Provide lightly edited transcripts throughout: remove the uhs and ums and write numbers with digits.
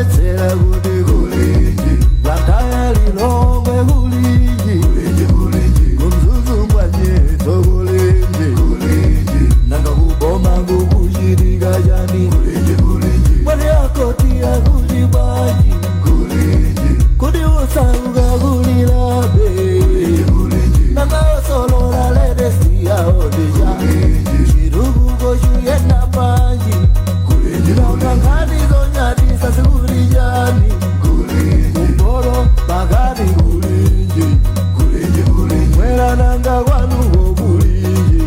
Mvetsera kuti kulinji Vataya lilongwe kulinji Kumzuzu mwanyeto kulinji Nanga kuboma kukushirika jani Mwani akotia kulibaji Kudi usauga kulilabe Nanga osolora ledesi ya odija Shirugu goshu yena panji Nanga ngani zonyati sasuri jani Kumboro bagani kulinji Mwera nanga wanugo kulinji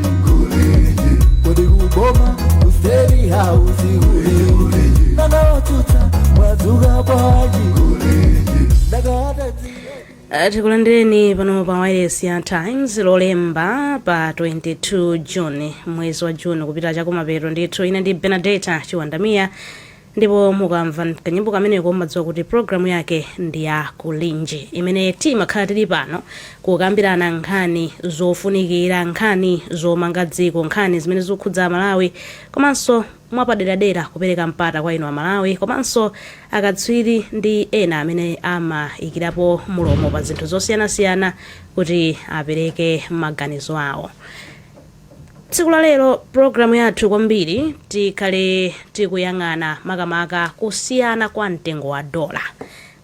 Kudi kuboma usteri hausi kulinji Nanga otuta mwazuga baji Tikulandireni pano pa wireless ya Times lolemba pa 22 June mwezi wa June kupita chakumapeto ndithu. Ine ndi Benedetta Chiwandamia ndipo mukamva kanyimbo kameneko mudziwa kuti programu yake ndi ya kulinji imene timakhala tili pano kukambirana nkhani zofunikira, nkhani zomanga dziko, nkhani zimene zikukhudza Malawi komanso mwapaderadera kupereka mpata kwa inu a Malawi komanso akatswiri ndi ena amene amayikirapo mulomo pa zinthu zosiyanasiyana kuti apereke maganizo awo. Tsiku la lero programu yathu kwambiri tikhale tikuyang'ana makamaka kusiyana kwa mtengo wa dola.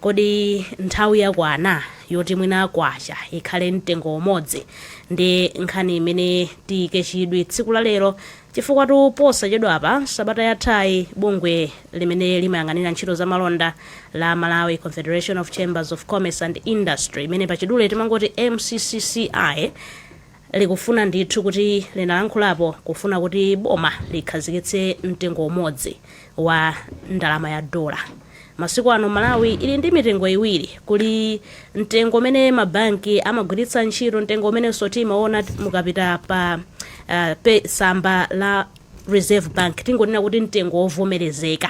Kodi nthawi yakwana yoti mwina kwacha ikhale mtengo umodzi ndi nkhani imene tikechidwe tsiku la lero chifukwa tuposa chedwa apa sabata yathayi bungwe limene limayang'anira ntchito za malonda la Malawi Confederation of Chambers of Commerce and Industry imene pachidule timangoti MCCCI likufuna ndithu kuti linalankhulapo kufuna kuti boma likhazikitse mtengo umodzi wa ndalama ya dola. Masiku ano Malawi ili ndi mitengo iwiri, kuli mtengo umene mabanki amagwiritsa ntchito, mtengo umene timaona mukapita pa samba la Reserve Bank tingonena kuti mtengo wovomerezeka.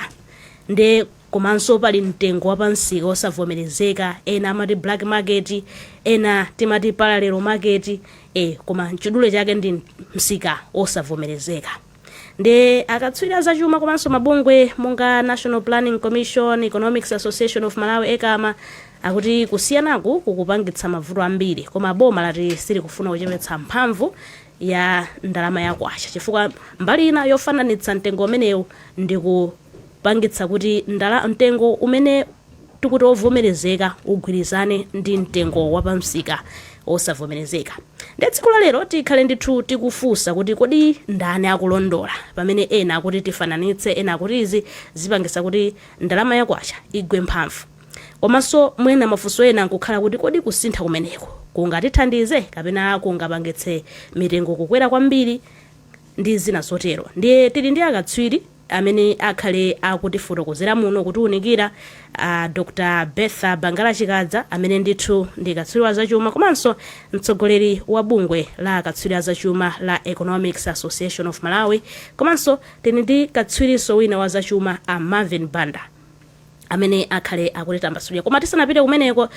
Nde komanso pali mtengo wapansika osavomerezeka, ena amati black market, ena timati parallel market, koma chidule chake ndi msika osavomerezeka. Nde akatswiri za chuma komanso mabungwe monga National Planning Commission, Economics Association of Malawi ECAMA akuti kusiyanaku kukupangitsa mavuto ambiri, koma boma lati sili kufuna kuchepetsa mphamvu ya ndalama ya kwacha chifukwa mbali ina yofananitsa mtengo umenewu ndi kupangitsa kuti mtengo umene tikuti ovomerezeka ugwirizane ndi mtengo wapamsika osavomerezeka. Nde tsiku la lero tikhale ndithu tikufunsa kuti kodi ndani akulondola pamene ena akuti tifananitse, ena akuti izi zipangitsa kuti ndalama ya kwacha igwe mphamvu. Komanso mwina mafunso ena nkukhala kuti kodi kusintha kumeneko kungatithandize kapena kungapangitse mitengo kukwera kwambiri ndi zina zotero. Ndiye tili ndi akatswiri amene akhale akutifotokozera muno kutiunikira Dr. Betha Bangala Chikadza amene ndithu ndi katswiri wa zachuma komanso mtsogoleri wa bungwe la akatswiri a zachuma la Economics Association of Malawi, komanso tili ndi katswirinso wina wa zachuma a Marvin Banda amene akhale akutitambasula. Koma tisanapite kumeneko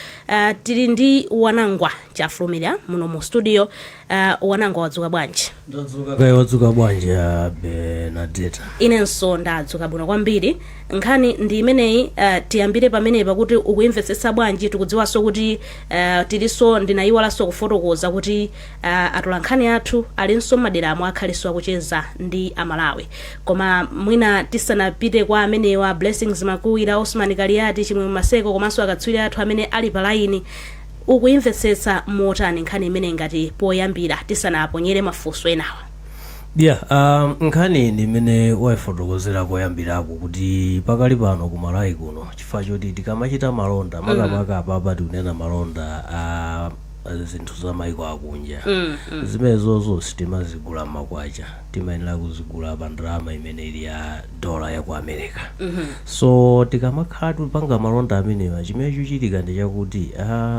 tili ndi Wanangwa Chafulumira muno mu studio. Wanangwa wadzuka bwanji? Ndadzuka kaya wadzuka bwanji Benedetta? Inenso ndadzuka bwino kwambiri. Nkhani ndi imeneyi, tiyambire pamenepa kuti ukuimvetsetsa bwanji tikudziwanso kuti tiliso ndinayiwalanso kufotokoza kuti atolankhani athu alinso maderamo akhalinso akucheza ndi Amalawi. Koma mwina tisanapite kwa amenewa Blessings Makuwira, Osman Kaliati, Chimwe Maseko komanso akatswiri athu amene ali pa line, ukuimvetsetsa motani nkhani imene ngati poyambira tisanaponyere mafunso enawa? Nkhani imene wayifotokozera poyambirapo kuti pakali pano ku Malawi kuno chifukwa choti tikamachita malonda makamaka apapa tikunena malonda a zinthu za maiko akunja, zimenezozo sitimazigula makwacha, timayenera kuzigula pa ndalama imene ili ya dola ya ku America. So tikamakhala tipanga malonda amenewa chimene chochitika ndi chakuti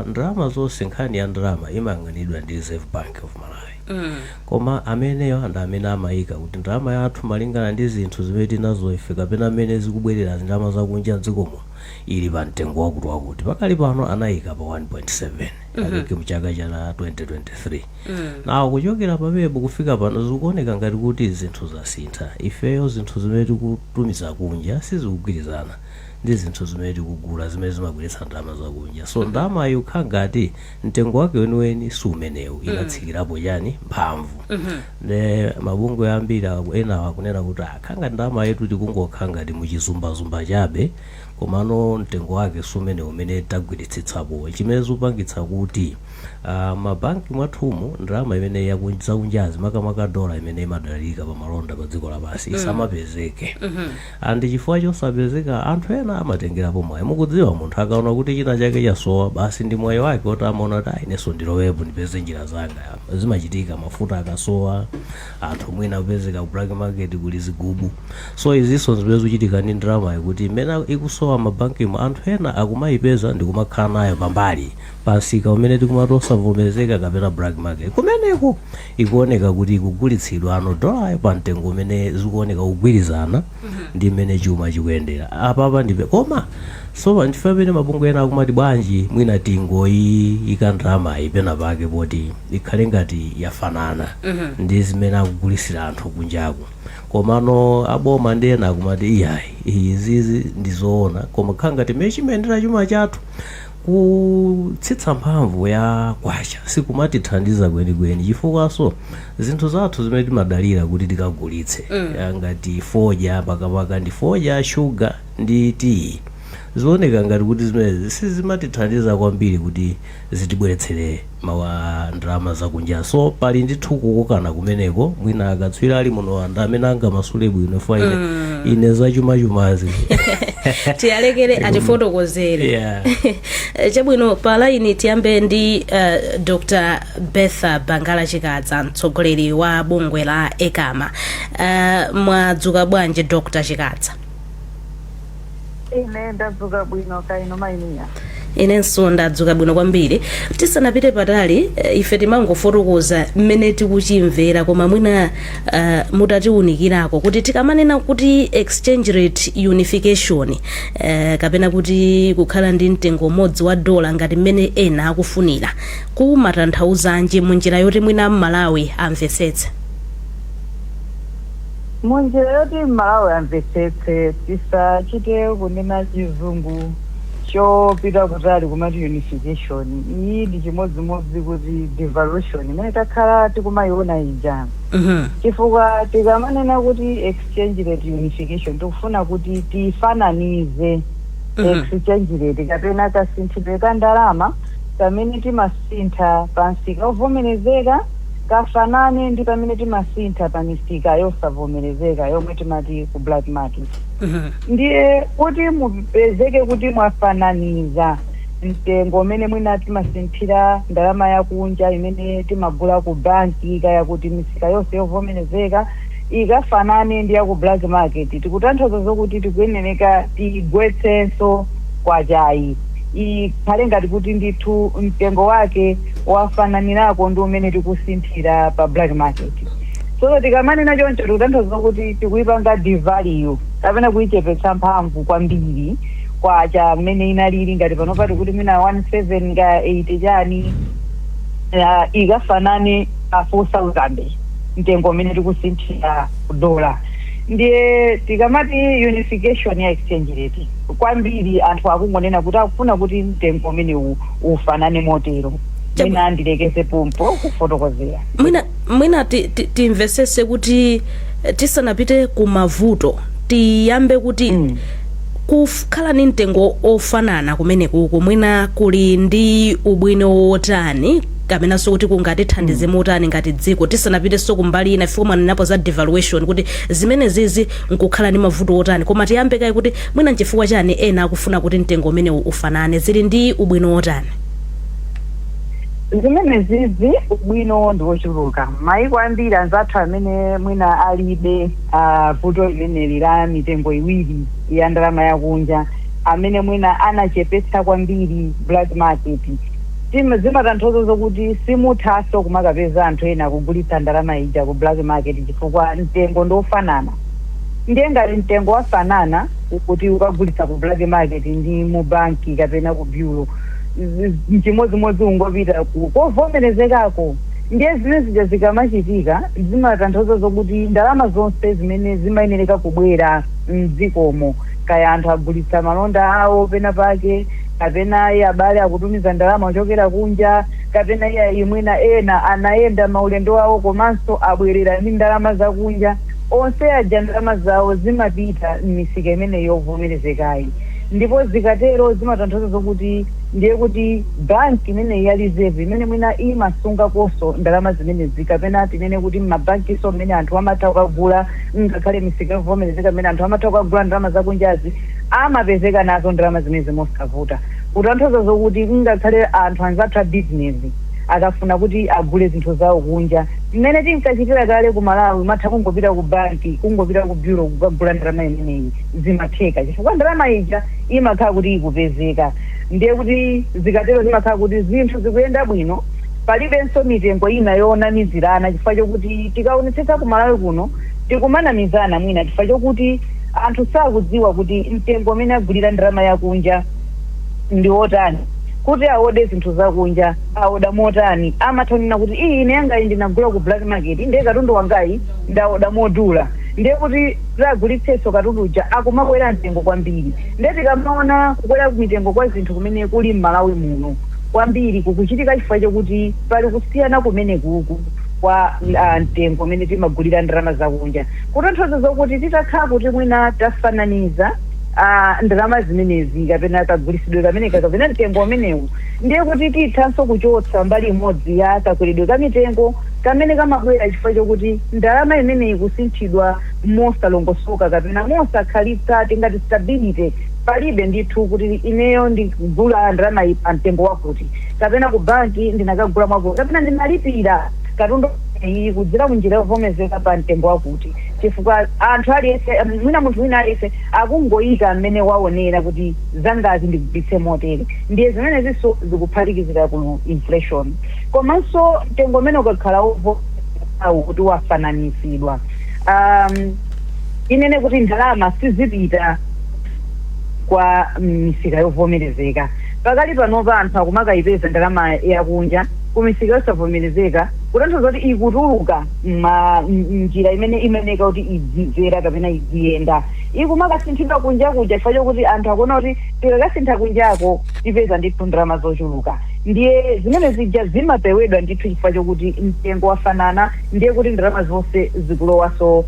ndalama zonse, nkhani ya ndalama imayang'anidwa ndi Reserve Bank of Malawi. Koma ameneyo ndi amene amayika kuti ndalama yathu malingana ndi zinthu zimene tinazo ife kapena amene zikubwerera ndalama zakunja mdzikomo ili pa mtengo wakuti pakali pano anayika pa 1.7 aleke mchaka cha 2023. Nawo kuchokera pamenepo kufika pano zikuoneka ngati kuti zinthu zasintha. Ifeyo zinthu zimene tikutumiza kunja sizikugwirizana ndi zinthu zimene tikugula zimene zimagwiritsa ndalama zakunja. So ndalamayo ukhala ngati mtengo wake weniweni si umenewu, inatsikirapo chani mphamvu. Ne mabungwe ambiri ena akunena kuti akhala ngati ndalama yetu tikungokhala ngati muchizumbazumba chabe, komano mtengo wake si umenewu umene tagwiritsitsapo, chimene zikupangitsa kuti mabanki mwathumu ndalama imene yakunjazi makamaka dola imene imadalirika pa malonda pa dziko lapansi isamapezeke. Andi chifukwa chosapezeka anthu ena amatengerapo mwayi. Mukudziwa munthu akaona kuti china chake chasowa basi ndi mwayi wake oti amaona kuti inenso ndilowepo ndipeze njira zanga. Zimachitika mafuta akasowa, anthu mwina kupezeka ku black market kuli zigubu. So izinso zimene zikuchitika ndi ndalamayo kuti imene ikusowa mabankimo anthu ena akumayipeza ndi kumakhala nayo pambali pasika umene tikumatosavomerezeka kapena black market. Kumeneko ikuoneka kuti ikugulitsidwa dolayo pa mtengo umene zikuoneka kugwirizana ndi mmene chuma chikuyendera. Apapa ndipe koma so ndife pamene mabungwe ena akumati bwanji mwina tingoyika ndalamayi pena pake poti ikhale ngati yafanana ndi zimene akugulitsira anthu kunjaku. Komano aboma ndi ena akumati iyayi izizi ndizoona, koma khala ngati mmene chimayendera chuma chathu kutsitsa mphamvu ya kwacha sikumatithandiza kwenikweni, chifukwaso zinthu zathu zimene timadalira kuti tikagulitse ngati foja pakapaka ndi foja, shuga ndi tii, zioneka ngati kuti zimene sizimatithandiza kwambiri kuti zitibweretsere ndalama zakunja. So pali ndithu kukokana kumeneko, mwina akatswiri ali muno anda amene angamasule bwino fa ine zachumachumazi tiyalekere atifotokozere. Chabwino pa line tiyambe ndi Dr. Bertha Bangala Chikadza, mtsogoleri wa bungwe la Ekama. Mwadzuka bwanji Dr. Chikadza? Ine ndadzuka bwino kaino mainiya. Inenso ndadzuka bwino kwambiri. Tisanapite patali ife timangofotokoza mmene tikuchimvera, koma mwina mutatiunikirako kuti tikamanena kuti exchange rate unification kapena kuti kukhala ndi mtengo umodzi wa dola ngati mmene ena akufunira, kumatanthauzanji munjira yoti mwina Malawi amvetsetse? Munjira yoti Malawi amvetsetse tisachite kunena chizungu chopita kutali kumati unification. Iyi ndi chimodzimodzi kuti devaluation imene takhala tikumayiona ija. Chifukwa tikamanena kuti exchange rate unification tikufuna kuti tifananize exchange rate kapena kasinthidwe ka ndalama kamene timasintha pa msika ovomerezeka kafanane ndi pamene timasintha pa misika yosavomerezeka yomwe timati ku black market. Ndiye kuti mupezeke kuti mwafananiza mtengo umene mwina timasinthira ndalama yakunja imene timagula ku banki kaya kuti misika yonse yovomerezeka ikafanane ndi ya ku black market, tikutanthauza zokuti tikuyenera tigwetsenso kwachayi ikhale ngati kuti ndithu mtengo wake wafananirako ndi umene tikusinthira pa black market. So tikamanena choncho tikutanthauza kuti tikuyipanga devalue kapena kuyichepetsa mphamvu kwambiri kwacha mmene inalili ngati panopa tikuti mwina 17 ka 80 chani ikafanane a 4000 mtengo umene tikusinthira dola. Ndiye tikamati unification ya exchange rate kwambiri anthu akungonena kuti akufuna kuti mtengo umene ufanane motero. Mwina ndilekeze pompo kufotokozera. Mwina timvesese kuti tisanapite kumavuto tiyambe kuti kukhala ni mtengo ofanana kumeneko mwina kuli ndi ubwino wotani kapena so kuti kungatithandize motani ngati dziko tisanapite so kumbali ina ifo maninapo za devaluation kuti zimene zizi nkukhala ni mavuto otani, koma tiyambe kai kuti mwina nchifukwa chani ena akufuna kuti mtengo umene ufanane, zili ndi ubwino wotani? Zimene zizi ubwino ndi wochuluka. Maiko ambiri anzathu amene mwina alibe vuto limeneli la mitengo iwiri ya ndalama yakunja amene mwina anachepetsa kwambiri black market, zimatanthauza zokuti simuthaso kumakapeza anthu ena kugulitsa ndalama ija ku black market chifukwa mtengo ndofanana. Ndiye ngati mtengo wafanana kuti ukagulitsa ku black market ndi mu banki kapena ku bureau, chimodzimodzi ungopita kuvomerezekako ndiye zimene zija zikamachitika zimatanthauza zokuti ndalama zonse zimene zimayenereka kubwera mdzikomo kaya anthu agulitsa malonda awo pena pake kapena iye abale akutumiza ndalama kuchokera kunja kapena iye imwena ena anayenda maulendo awo komanso abwerera ndi ndalama zakunja onse aja ndalama zawo zimapita m'misika imene yovomerezekayi ndipo zikatero zimatanthauza zokuti ndiye kuti banki imene ya reserve imene mwina imasunga koso ndalama zimene zikapena tinene kuti mabanki so mmene anthu amatha kukagula ngakhale misika yovomerezeka mmene anthu amatha kukagula ndalama zakunjazi amapezeka nazo ndalama zimene mosavuta kutanthauza zokuti ngakhale anthu anzatha business akafuna kuti agule zinthu zawo kunja mmene tinkachitira kale ku Malawi matha kungopita ku banki kungopita ku bureau kukagula ndalama imeneyi zimatheka chifukwa ndalama ija imakhala kuti ikupezeka ndiye kuti zikatero zimakhala kuti zinthu zikuyenda bwino palibenso mitengo ina yonamizirana chifukwa chokuti tikaonetsetsa ku Malawi kuno tikumanamizana mwina chifukwa chokuti anthu sakudziwa kuti mtengo umene agulira ndalama yakunja ndi otani kuti aode zinthu zakunja aoda motani amathonena kuti ine yangayi ndinagula ku black market ndiye katundu wangayi ndaoda modula ndiye kuti tagulitsenso katundu uja akumakwera mtengo kwambiri ndiye tikamaona kukwera mitengo kwa zinthu kumene kuli m'Malawi muno kwambiri kukuchitika chifukwa chokuti pali kusiyana kumene kuku kwa mtengo umene timagulira ndalama zakunja kutanthauza zokuti titakhala kuti mwina tafananiza ndalama zimenezi kapena kagulitsidwe kameneka kapena mtengo umenewu ndiye kuti tithanso kuchotsa mbali imodzi ya kakwiridwe ka mitengo kamene kamabwera chifukwa chokuti ndalama imeneyi kusinthidwa mosalongosoka kapena mosakhalitsa tingati stability palibe ndithu kuti ineyo ndigula ndalama mtengo wakuti kapena ku banki ndinakagula mwakuti kapena ndinalipira katundu iyi kudzera munjira yovomerezeka pa mtengo wakuti chifukwa anthu aliyense mwina munthu wina aliyense akungoyika mmene waonera kuti zangazi ndigulitse motere ndiye zimenezinso zikuphatikizira ku inflation komanso mtengo umene ukakhala kuti wafananisidwa inene kuti ndalama sizipita kwa misika yovomerezeka pakali panopa anthu akumakayipeza ndalama yakunja kumisika yosavomerezeka kutanthauza kuti ikutuluka njira imene imeneka kuti idzera kapena idziyenda ikumakasinthidwa kunja kuja chifukwa chokuti anthu akuona kuti tikakasintha kunjako tipeza ndithu ndalama zochuluka ndiye zimene zija zimapewedwa ndithu chifukwa chokuti mtengo wafanana ndiye kuti ndalama zonse zikulowaso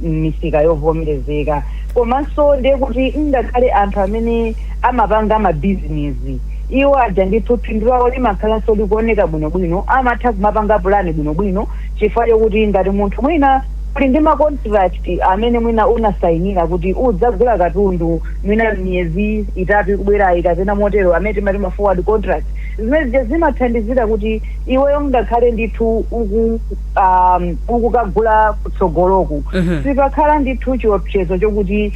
misika yovomerezeka komanso ndiye kuti ngakhale anthu amene amapanga mabizinesi iwo aja ndithu phindu lawo limakhalanso likuoneka bwinobwino amatha kumapanga pulani bwinobwino chifukwa chokuti ngati munthu mwina uli ndi macontract amene mwina unasayinira kuti udzagula katundu mwina miyezi itatu ikubwerayi kapena motero amene timati ma forward contract zimene zimathandizira kuti iweyo ngakhale ndithu ukukagula kutsogoloku sipakhala ndithu chiopsezo chokuti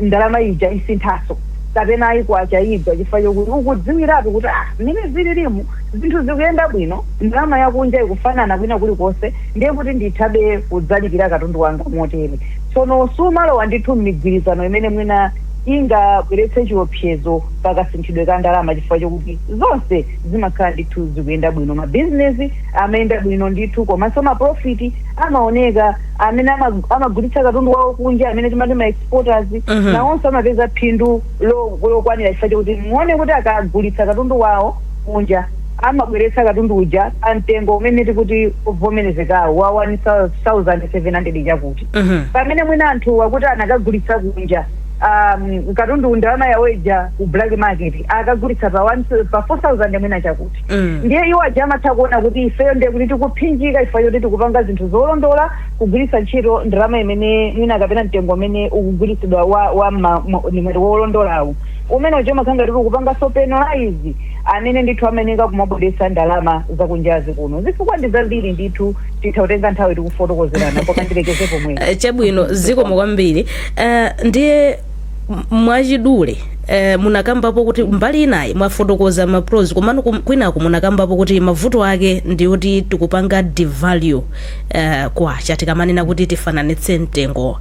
ndalama ija isinthaso kapena ayikwacha igwa chifukwa chokuti ukudziwiratu kuti mmene zililimu zinthu zikuyenda bwino ndalama yakunja ikufanana kwina kulikonse ndiye kuti ndithabe kudzalipira katundu wanga motere tsono sumalowa ndithu m'migwirizano imene mwina ingabweretse chiopsezo pakasinthidwe ka ndalama chifukwa chokuti zonse zimakhala ndithu zikuyenda bwino mabizinesi amayenda bwino ndithu komanso maprofiti amaoneka amene amagulitsa katundu wawo kunja amene timati ma-exporters nawonso amapeza phindu lokwanira chifukwa chokuti muone kuti akagulitsa katundu wawo kunja amabweretsa katundu uja amtengo umene tikuti uvomerezekawo wa 1,700 chakuti pamene mwina anthu wakuti anakagulitsa kunja katundu ndalama yaweja ku black market akagulitsa pa 4,000 mwina chakuti ndiye iwo aja amatha kuona kuti ifeyo ndiye kuti tikuphinjika chifukwa choti tikupanga zinthu zolondola kugulitsa ntchito ndalama imene mwina kapena mtengo umene ukugulitsidwa wolondolawu umene uja umakhanga tiri kupanga penalize amene ndithu ameneka kumabweretsa ndalama zakunjazi kuno zifukwa ndi zambiri ndithu titautenga nthawi tikufotokozerana koma ndilekeze pomwe chabwino zikomo kwambiri ndiye mwachidule munakambapo kuti mbali inayi mwafotokoza mapros komano kwinaku munakambapo kuti mavuto ake ndiyoti tikupanga devalue kwacha tikamanena kuti tifananitse mtengo.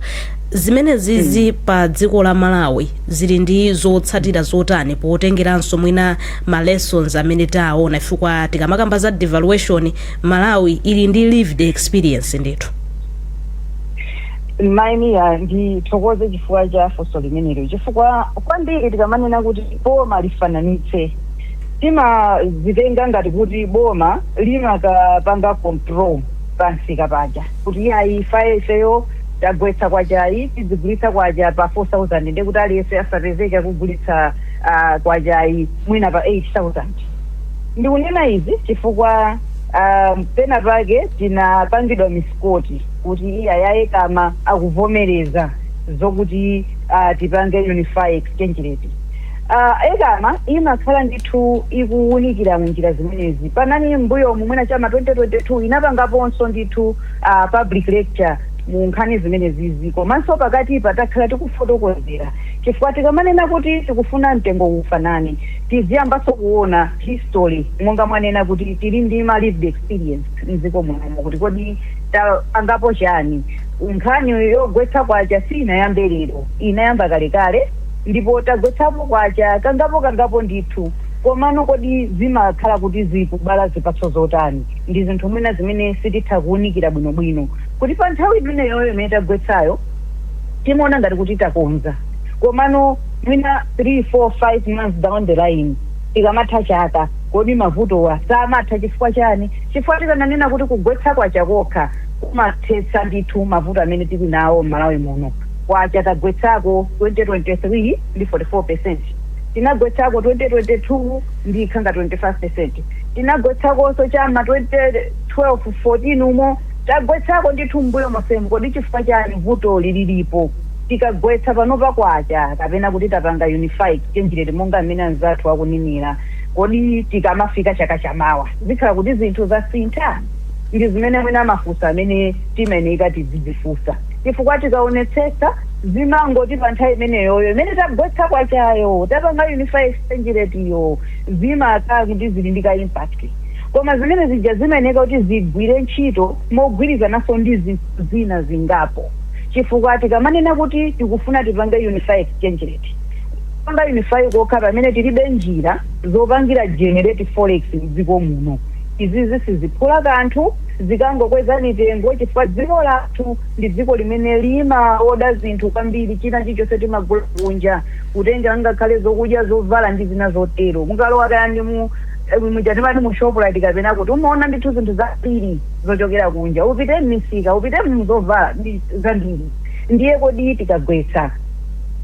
Zimene zizi pa dziko la Malawi zili ndi zotsatira zotani potengeranso mwina ma lessons amene taona chifukwa tikamakamba za devaluation Malawi ili ndi lived experience ndithu. Maimia ndithokoze chifukwa cha funso limenelo chifukwa kwambiri tikamanena kuti boma lifananitse timazitenga ngati kuti boma limakapanga control pansika paja kuti iyayi ifeyo tagwetsa kwachayi tizigulitsa kwacha pa 4,000 ndekuti aliyense asapezeke kugulitsa kwachayi mwina pa 8,000. Ndikunena izi chifukwa pena pake tinapangidwa misikoti kuti iyayi kama akuvomereza zokuti tipange unify exchange rate. Ekama imakhala ndithu ikuwunikira munjira zimenezi panani mbuyo mwina chama 2022 inapangaponso ndithu public lecture mu nkhani zimenezi komanso pakati patakhala tikufotokozera chifukwa tikamanena kuti tikufuna mtengo ufanane tiziyambanso kuona history monga mwanena kuti tili ndi ma lived experience mdziko muno kuti kodi tapangapo chani. Nkhani yogwetsa kwacha sinayambe lero inayamba kalekale ndipo tagwetsapo kwacha kangapo ndithu komano kodi zimakhala kuti zikubala zipatso zotani ndi zinthu mwina zimene sititha kuwunikira bwinobwino kuti pa nthawi imeneyo imene tagwetsayo timaona ngati kuti takonza komano mwina 3, 4, 5 months down the line tikamatha chaka kodi mavutowa samatha chifukwa chani chifukwa tikananena kuti kugwetsa kwacha kokha kumathetsa ndithu mavuto amene tili nawo m'Malawi muno. Kwacha tagwetsako 2023 ndi 44%, tinagwetsako 2022 ndi khanga 25%, tinagwetsakonso chama 2012 14 umo tagwetsako ndithu mbuyo mafemu kodi chifukwa chani vuto lilipo tikagwetsa panopa kwacha kapena kuti tapanga unify exchange rate monga amene anzathu akuninira kodi tikamafika chaka chamawa zikhala kuti zinthu zasintha. Ndi zimene mwina mafunso amene timayenera tizidzifunsa chifukwa tikaonetsetsa zimangoti pa nthawi imeneyoyo imene tagwetsa kwachayo tapanga unify exchange rate yo zimakhala kuti zili ndi ka impact koma zimene zija zimayenera kuti zigwire ntchito mogwirizananso ndi zinthu zina zingapo chifukwa tikamanena kuti tikufuna tipange unify exchange rate panga unify kokha pamene tilibe njira zopangira generate forex mdziko muno. Izi siziphula kanthu zikangokweza mitengo chifukwa dziko lathu ndi dziko limene limaoda zinthu kwambiri china chilichonse timagula kunja kutenga ngakhale zokudya zovala ndi zina zotero mukalowa kayani muchatimati mu shoprite kapena kuti umaona ndithu zinthu zambiri zochokera kunja upite m'misika upite mzovala zambiri ndiye kodi tikagwetsa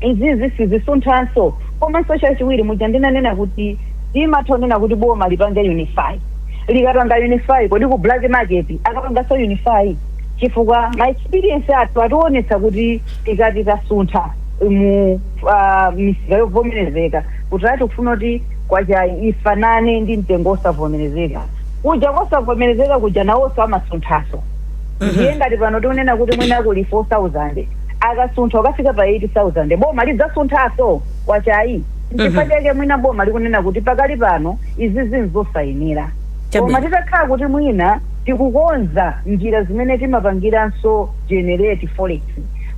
izizi sizisunthanso komanso chachiwiri muja ndinanena kuti timathonena kuti boma lipange unify likapanga unify kodi ku black market akapangaso unify chifukwa ma experience athu atiwonetsa kuti tikati tasuntha mu misika yovomerezeka kuti tikufuna kuti kwacha ifanane ndi mtengo osavomerezeka kuja kosavomerezeka kuja nawonso amasunthaso ndiye ngati pano tikunena kuti mwina kuli 4,000 akasuntha ukafika pa 8,000 boma lidzasunthaso kwachayi chifukwa chake mwina boma likunena kuti pakali pano izi zinthu zosayinira koma titakhala kuti mwina tikukonza njira zimene timapangiranso generate forex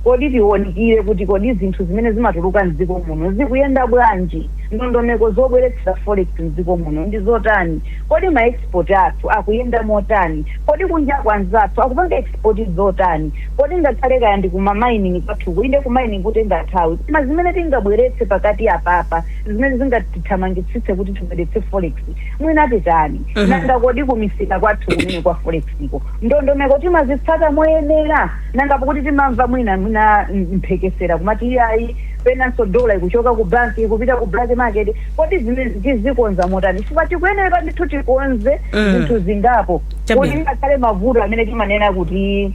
kodi tionekire kuti kodi zinthu zimene zimatuluka mdziko muno zikuyenda bwanji ndondomeko zobweretsa forex mdziko muno ndi zotani kodi ma export athu akuyenda motani kodi kunja kwanzathu akupanga export zotani kodi ngakhale kaya ndi kuma mining kwathu kuinde ku mining kutenga nthawi koma zimene tingabweretse pakati apapa zimene zingatithamangitsitse kuti tibweretse forex mwina titani nanga kodi kumisika kwathu kumene kwa forex iko ndondomeko timazitsata moyenera nanga kuti timamva mwina mphekesera kumati iyayi penanso dola ikuchoka ku banki kupita ku black market kodi zimene tizikonza motani chifukwa tikuyenera ndithu tikonze zinthu zingapo kodi ngakhale mavuto amene timanena kuti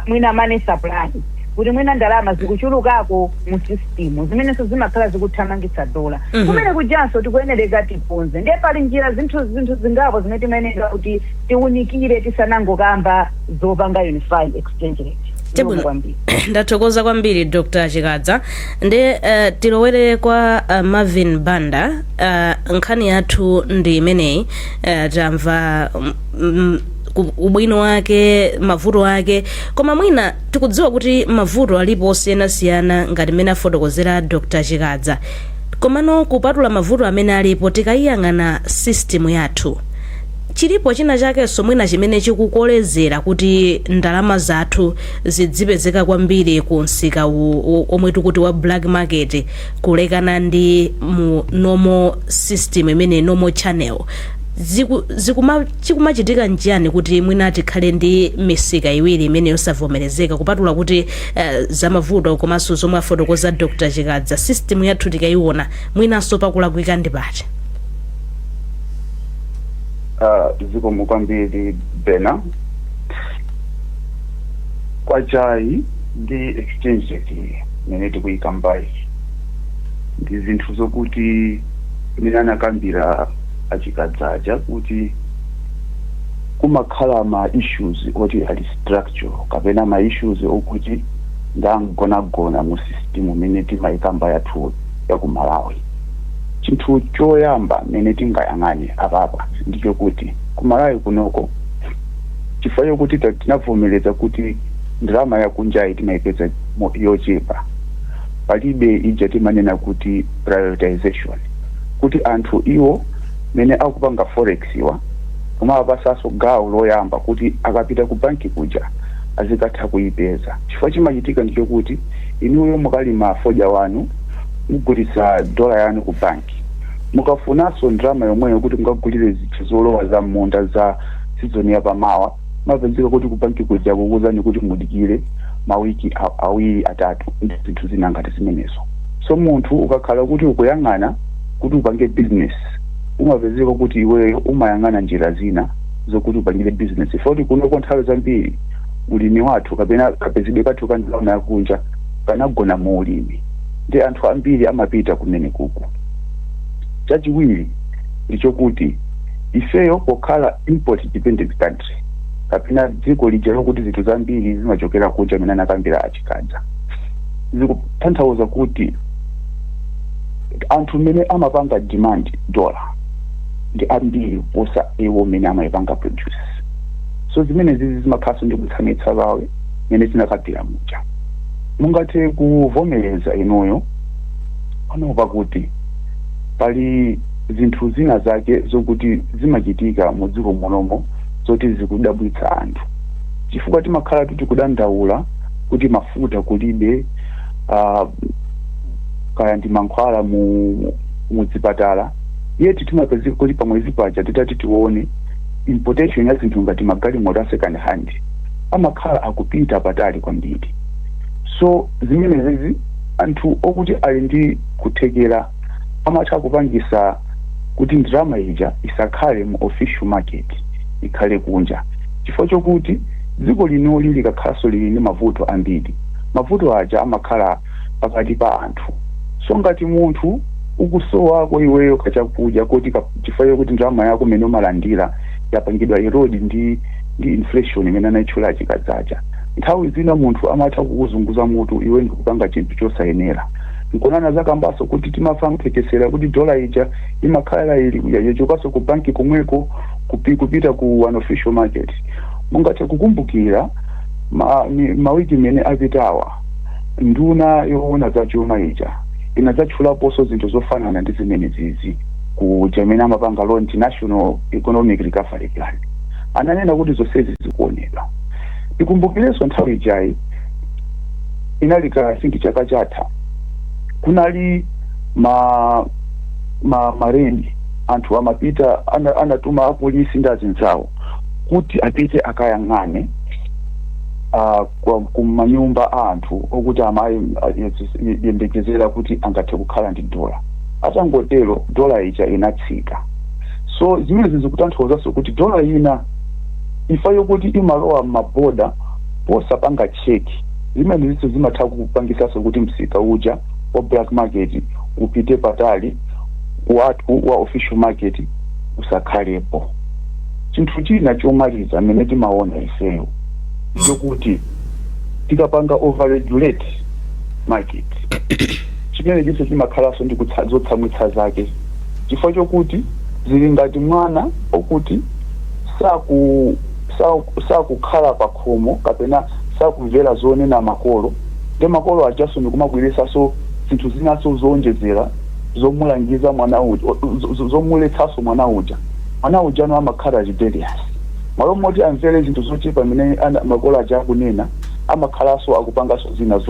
mwina money supply kuti mwina ndalama zikuchulukako mu system zimenenso zimakhala zikuthamangitsa dola kumene kujanso tikuyenera tikonze ndiye pali njira zinthu zingapo zimene timayenera kuti tiunikire tisanangokamba zopanga unify exchange rate. Chabwino ndathokoza kwambiri Dr. Chikadza ndi tilowere kwa Marvin Banda. Nkhani yathu ndi imeneyi, tamva ubwino wake, mavuto ake, koma mwina tikudziwa kuti mavuto alipo osiyanasiyana ngati mmene afotokozera Dr. Chikadza. Komano kupatula mavuto amene alipo, tikayiyang'ana system yathu, chilipo china chakenso mwina chimene chikukolezera kuti ndalama zathu zidzipezeka kwambiri ku msika omwe tikuti wa black market kulekana ndi mu normal system imene normal channel chikumachitika njani kuti mwina tikhale ndi misika iwiri imene yosavomerezeka, kupatula kuti zamavuto komanso zomwe afotokoza Dr. Chikadza, system yathu tikayiona mwinanso pakulakwika ndi pati? Zikomo kwambiri Bena. Kwachayi ndi exchange rate imene tikuyikambayi ndi zinthu zokuti imene anakambira Achikadzaja kuti kumakhala ma issues oti ali structure kapena ma issues okuti ndangonagona mu system imene timayikamba yathu ya ku Malawi. Chinthu choyamba mene tingayang'ane apapa ndicho kuti ku Malawi kunoko chifukwa kuti tinavomereza kuti ndalama yakunja timayipeza yochepa, palibe ija timanena kuti prioritization, kuti anthu iwo mene akupanga forex iwa koma apasaso gawo loyamba kuti akapita ku banki kuja azikatha kuyipeza. Chifukwa chimachitika ndicho kuti inuyo mukalima foja wanu mugulitsa dola yanu ku banki, mukafunaso ndalama yomweyo kuti mukagulire zinthu zolowa za munda za season ya pamawa, mapezeka kuti ku banki kuja kukuuzani kuti mudikire mawiki awiri atatu ndi zinthu zina ngati zimenezo. So munthu ukakhala kuti ukuyang'ana kuti upange business, umapezeka kuti iweyo umayang'ana njira zina zokuti upangire business. Foti kunoko nthawi zambiri ulimi wathu kapena kapezedwe kathu ka ndalama yakunja kanagona mu ulimi, ndi anthu ambiri amapita kumene kuku. Chachiwiri ndicho kuti ifeyo pokhala import dependent country kapena dziko lija lokuti zinthu zambiri zimachokera kunja amene anakambira Achikadza, zikutanthauza kuti anthu mene amapanga demand dollar ndi ambiri kuposa iwo mene amayipanga produce. So zimene zizi zimakhaso ndi kutsamitsa bawe mene tinakapira muja. Mungathe kuvomereza inuyo panopa kuti pali zinthu zina zake zokuti zimachitika mu dziko munomo zoti zikudabwitsa anthu, chifukwa timakhala tikudandaula kuti mafuta kulibe, kaya ndi mankhwala mu zipatala, yeti timapezeka kuti pamwezi paja titati tione importation ya zinthu ngati magalimoto a second hand amakhala akupita patali kwambiri. So zimene zizi anthu okuti ali ndi kuthekera amatha kupangisa kuti ndalama ija isakhale mu official market, ikhale kunja, chifukwa chokuti dziko lino lili kakhaso lili ndi mavuto ambiri. Mavuto aja amakhala pakati pa anthu. So ngati munthu ukusowa kwa iweyo kachakudya kuti chifukwa kuti ndalama yako mene umalandira yapangidwa erode ndi inflation imene anayitchula Achikadzaja, nthawi zina munthu amatha kukuzunguza mutu iwe ndikupanga chinthu chosayenera. Nkonana zakambaso kuti timafa mphekesera kuti dola ija imakhala ili yachokaso ku banki komweko kupita ku unofficial market. Mungathe kukumbukira mawiki mene apitawa nduna yoona za chuma ija inadzatchulaponso zinthu zofanana ndi zimene zizi ku Jamaica amapanga law International Economic Recovery Plan, ananena kuti zonsezi zikuonedwa. Ikumbukirenso nthawi ijayi inalika singi chaka chatha kunali mareni anthu amapita anatuma apolisi ndi azinzawo kuti apite akayang'ane kumanyumba anthu okuti amayembekezera kuti angathe kukhala ndi dola. Atangotero dola ija inatsika. So zimene zikutanthauzaso kuti dola ina ifa yokuti imalowa maboda posapanga cheki, zimene ziso zimatha kupangisaso kuti msika uja wa black market upite patali watu wa official market usakhalepo. Chinthu china chomaliza mene timaona ifeyo ndokuti tikapanga overregulate market chimene chinso chimakhalaso ndi zotsamwitsa zake chifukwa chokuti zili ngati mwana okuti sakukhala pa khomo kapena sakumvera zonena makolo ndi makolo ajaso ndikumabweresaso zinthu zinaso zowonjezera zomulangiza mwana uja zomuletsaso mwana uja no amakhala rebellious malo moti amvere zinthu zochepa mene makolo aja akunena amakhalaso akupangaso zina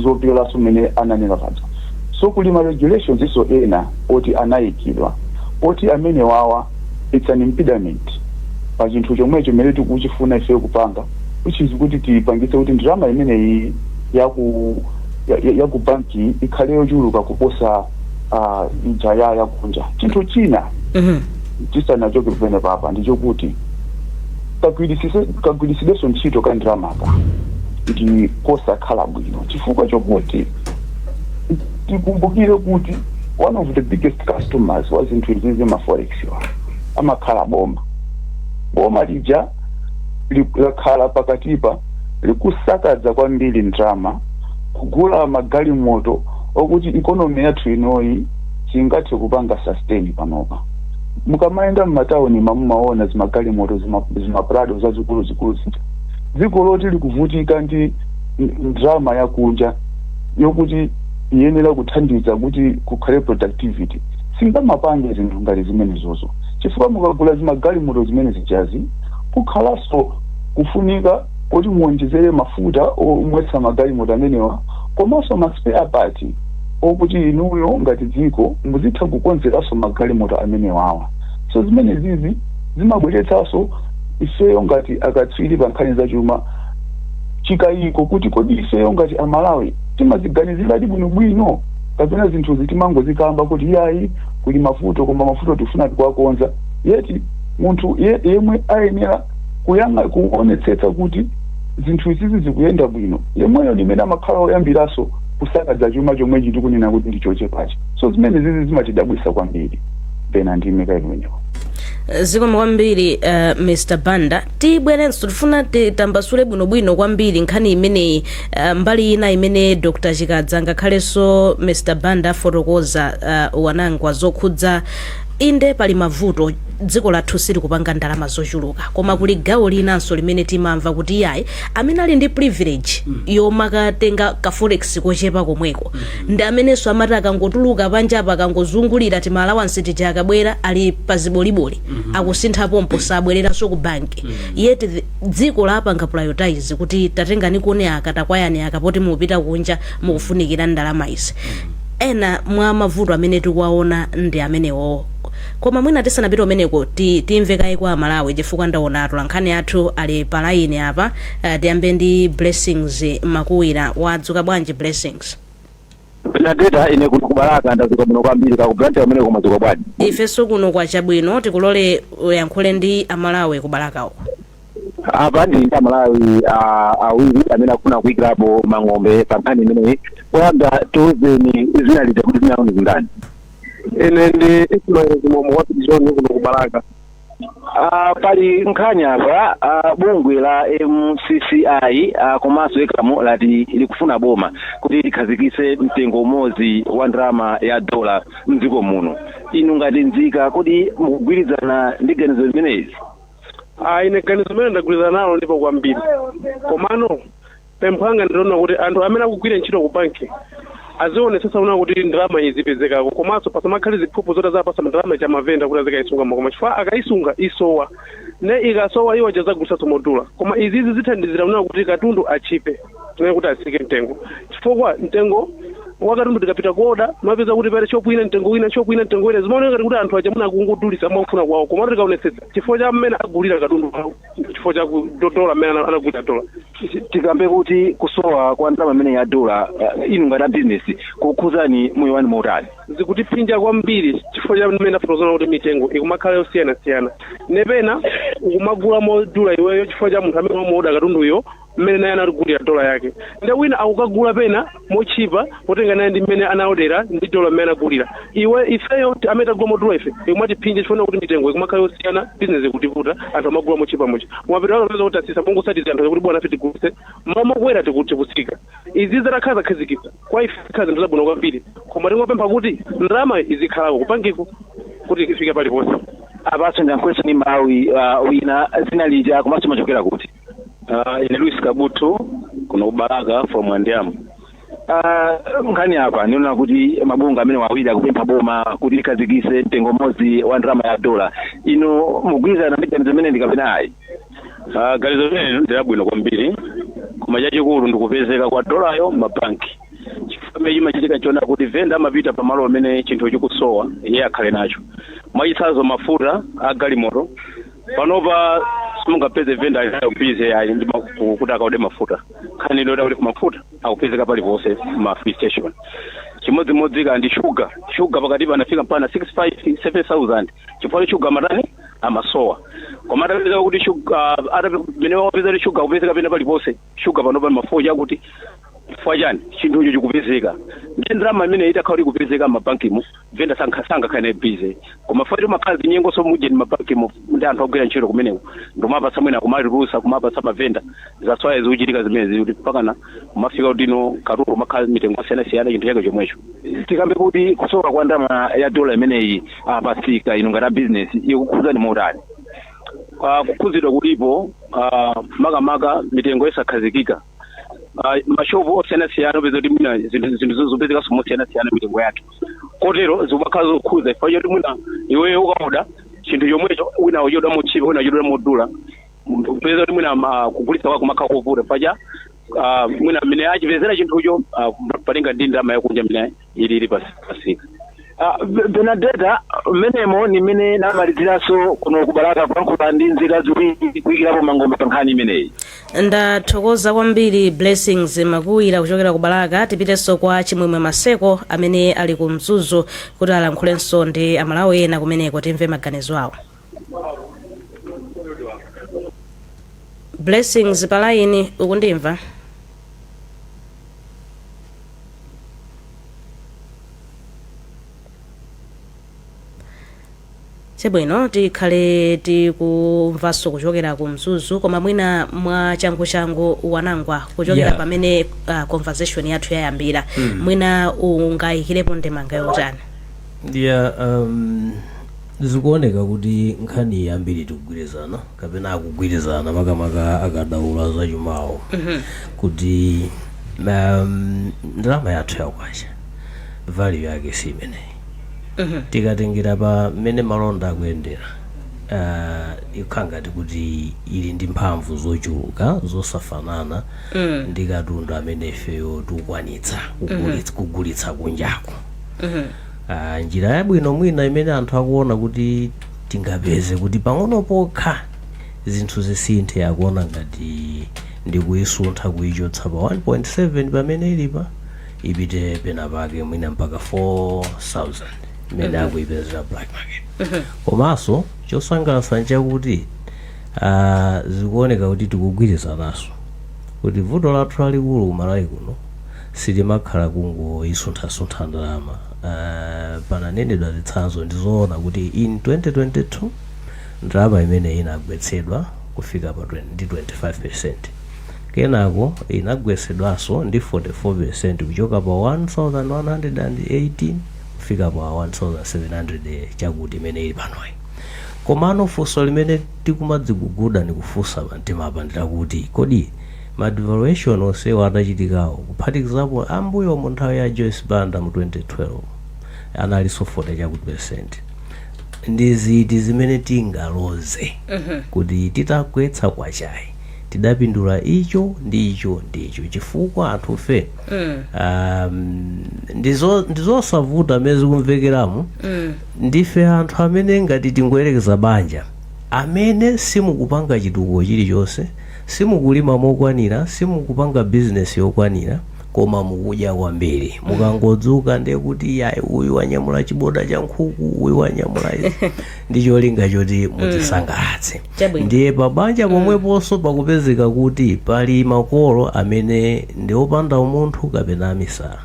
zopiralaso mene ananena paja so kulima regulations iso ena oti anayikidwa oti amene wawa it's an impediment pa chinthu chomwecho mene tikuchifuna ife kupanga which is kuti tipangise kuti ndirama imeneyi yaku banki ikhale yochuluka kuposa ija yakunja chinthu china tisanachoke kupene papa ndichokuti kagwirisideso ntchito ka ndiramaka ndi kosakhala bwino chifukwa chokuti tikumbukire kuti one of the biggest customers was into izizi maforex amakhala boma lija likhala pakatipa likusakaza kwambiri ndrama kugula magalimoto okuti economy yathu inoyi singathe kupanga sustain panopa mukamaenda mumatauni mamumaona zimagalimoto zimaprado zazikulu zija dziko loti likuvutika ndi ndrama yakunja yokuti iyenera kuthandiza kuti kukhale productivity singamapange zinthu ngati zimene zozo chifukwa mukagula zimagalimoto zimene zijazi kukhalaso kufunika kuti muonjezere mafuta omwetsa magalimoto amenewa komanso ma-spare part okuti inuyo ngati dziko muzitha kukonzeraso magalimoto amenewawa so zimene zizi zimabweretsaso ifeyo ngati akatswiri pa nkhani zachuma chikayiko kuti kodi ifeyo ngati amalawi timaziganiziradi bwinobwino kapena zinthu zitimangozikamba kuti yayi kuli mafuto koma mafuto tifuna tikuwakonza yeti munthu yemwe ayenera kuonetsetsa kuti zinthu izizi zikuyenda bwino yemweyo ndimene amakhala oyambiraso kusakaza chuma chomwe chitikunena kuti ndichochepachi so zimene zizi zimatidabwisa kwambiri pena ndimeka imeneko zikomo kwambiri Mr. Banda tibwerenso tifuna tambasule bwinobwino kwambiri nkhani imeneyi mbali ina imene Dr. Chikadza ngakhalenso Mr. Banda afotokoza wanangwa zokhudza inde pali mavuto dziko lathu sili kupanga ndalama zochuluka koma kuli gawo linanso limene timamva kuti yayi amene ali ndi privilege yomakatenga ka forex kochepa komweko ndi amenenso amati akangotuluka panja apa akangozungulira timalawansi tija akabwera ali paziboliboli akusintha pompo sabwereranso ku banki yeti dziko lapanga prioritize kuti tatengani kuone akatakwayani akapoti mupita kunja mukufunikira ndalama izi ena mwa mavuto amene tikuwaona ndi amenewo koma mwina tisanapita umeneko timvekayi kwa Malawi chifukwa ndaona atolankhani athu ali pa line apa tiyambe ndi Blessings Makuwira wadzuka bwanji Blessings Benadeta ine kuno kubalaka ndazuka muno kwambiri kakublanti amene kumadzuka bwanji ifenso kuno kwa chabwino tikulole uyankhule ndi amalawi kubalaka uko apa ndi Amalawi awiri amene akufuna kuyikirapo mang'ombe pa nkhani imeneyi kuyamba tiwuzeni zina lija kuti zinaoni zindani ene ndi Ismail Zimomo wapitizoni kuno kubalaka pali nkhani apa bungwe la MCCI komanso ekamo lati likufuna boma kuti likhazikitse mtengo umodzi wa ndalama ya dola mdziko muno inu ngati nzika kuti mukugwirizana ndi ganizo limenezi ine ganizo limene ndagwirizana nalo ndipo kwambiri komano pempho langa ndiloona kuti anthu amene akugwira ntchito ku banki azionetsetsa una kuti ndalama izipezekako komanso pasamakhale ziphuphu zoti azapasa ndalama chamavenda kuti azikayisunga koma chifukwa akayisunga isowa ne ikasowa iwo achazagulitsanso modula koma izizi zithandizira una kuti katundu achipe tine kuti asike mtengo chifukwa mtengo wakatundu tikapita koda mapeza kuti pale chopu ina mtengo wina chopu ina mtengo wina zimaoneka kuti anthu achamuna kungudulitsa amafuna kwawo koma tikaonetsetsa chifukwa cha mmene agulira katundu chifukwa cha dola mmene anagulira dola tikambe kuti kusowa kwa ndalama imene ya dola inu ngati business kukhuzani moyo wanu mautani zikutipinja kwambiri chifukwa cha mmene afotokozana kuti mitengo ikumakhala yosiyana-siyana nepena ukumagula modula iweyo chifukwa cha munthu amene wamuoda katunduyo mmene naye anagulira dola yake ndi wina akukagula pena mochipa potenga naye ndi mmene anaodera ndi dola mmene anagulira ifeyo amene tagula modula ife ikumatiphinja chifuna kuti mitengo ikumakhala yosiyana bizinesi ikutivuta anthu amagula mochipa mochi mwapita akapeza kuti asisa pongosatiza anthu kuti bwana afe tigulitse mokwera tikutsika izi zitakhala zakhazikitsa kwa ife khala zinthu zabwino kwambiri koma tingopempha kuti ndalama izikhalako kupangiko kuti ifike paliponse apaso ndiyankhulenso ni Malawi wina zina lija komanso machokera kuti ine Luis Kabuto kuno kubalaka from Andiamo. Nkhani apa niona kuti mabunga amene wawiri akupempha boma kuti likhazikitse mtengo umodzi wa ndalama ya dola ino mugwirizana ndi ganizo limene ndikapena ayi. Ganizo limene ndi labwino kwambiri koma chachikulu ndikupezeka kwa dolayo m'mabanki chifukwa chimachitika chona kuti venda amapita pamalo amene chinthu chikusowa iye akhale nacho mwachitsanzo mafuta a galimoto panopa simungapeze venda aliyo bize ayi ndi kuti akaude mafuta nkhani ilo kuti mafuta akupezeka paliponse ma free station chimodzimodzi ndi sugar pakati panafika mpana 65-70,000 chifukwa sugar matani amasowa koma atapeza kuti sugar atapeza wapeza sugar kupezeka pena paliponse sugar panopa mafoja akuti fwajani chinthu icho chikupezeka ndi ndalama imene itakhala ikupezeka m'mabankimo venda sangakhale bize koma fwati makhazi nyengo somuje ndi mabankimo ndi anthu agwira ntchito kumeneko ndomapasa mwina kumalirusa kumapasa mavenda zaswaya zikuchitika zimene zili kuti pakana kumafika kuti ino katundu makhazi mitengo asiyanasiyana chinthu chake chomwecho tikambe kuti kusowa kwa ndalama ya dola imeneyi apasika ino ngati bizinesi ikukhuzani motani kukhuzidwa kulipo makamaka mitengo isakhazikika mashopu osiyana-siyana upeza kuti mwina zinthu zopezeka somosiyana-siyana mitengo yake kotero zikumakhala zokhuza ifayo kuti mwina iweyo ukaoda chinthu chomwecho wina uchoda mochipa wina uchoda modula upeza kuti mwina kugulitsa kwako kumakhala kovuta faja mwina mmene achipezera chinthucho palinga ndi ndalama yakunja mmene ili pasika. Benedetta menemo ni mene namaliziranso kuno kubalaka kwankhula ndi nzika ziwiri kuyikirapo mangombe pa nkhani imeneyi. Ndathokoza kwambiri Blessings Makuwira kuchokera kubalaka tipitenso kwa Chimwemwe Maseko amene ali ku Mzuzu kuti alankhulenso ndi amalawi ena kumeneko timve maganizo awo. Blessings palaini ukundimva? Sebwino tikhale tikumvaso kuchokera ku Mzuzu koma mwina mwa changu wanangwa kuchokera pamene conversation yathu yayambira mwina ungayikirepo ndemanga yotani. Zikuoneka kuti nkhani yambiri tikugwirizana kapena akugwirizana makamaka akadaula zachumawo kuti ndalama yathu yakwacha value yake si imeneyi. Tikatengera pa mmene malonda akuyendera ikhangati kuti ili ndi mphamvu zochuluka zosafanana ndi katundu amene ifeyo tikukwanitsa kugulitsa kunjako. Njira yabwino mwina imene anthu akuona kuti tingapeze kuti pang'ono pokha zinthu zisinthe yakuona ngati ndi kuyisuntha kuyichotsa pa 1.7 pamene ilipa ipite pena pake mwina mpaka 4,000 mmene akuyipezera black market. Komanso chosangalatsa nchakuti zikuoneka kuti tikugwirizanaso kuti vuto lathu lalikulu kumalawi kuno silimakhala kungoyisuntha ndalama. Pananenedwa zitsanzo ndizoona kuti in 2022 ndalama imene inagwetsedwa kufika pa 25%. Kenako inagwetsedwanso ndi 44% kuchoka pa 1,118 kufika pa 1,700 chakuti imene ili panoyi. Komano funso limene tikumadziguguda ni kufunsa pamtima pandira kuti kodi ma devaluation onsewa atachitikawo kuphatikizapo ambuyo mu nthawi ya Joyce Banda mu 2012 analiso 40 chakuti percent. Ndiziti zimene tingaloze kuti titagwetsa kwachayi tidapindula icho ndi icho chifukwa anthu fe ndizosavuta mezi kumvekeramo ndife anthu amene ngati tingoyerekeza banja amene simukupanga chitukuko chilichonse simukulima mokwanira simukupanga business yokwanira koma mukudya kwambiri mukangodzuka ndiye kuti yayi uyu wanyamula chiboda cha nkhuku uyu wanyamula ndi cholinga choti mutisangalatse ndiye pabanja pomweponso pakupezeka kuti pali makolo amene ndi opanda umunthu kapena amisala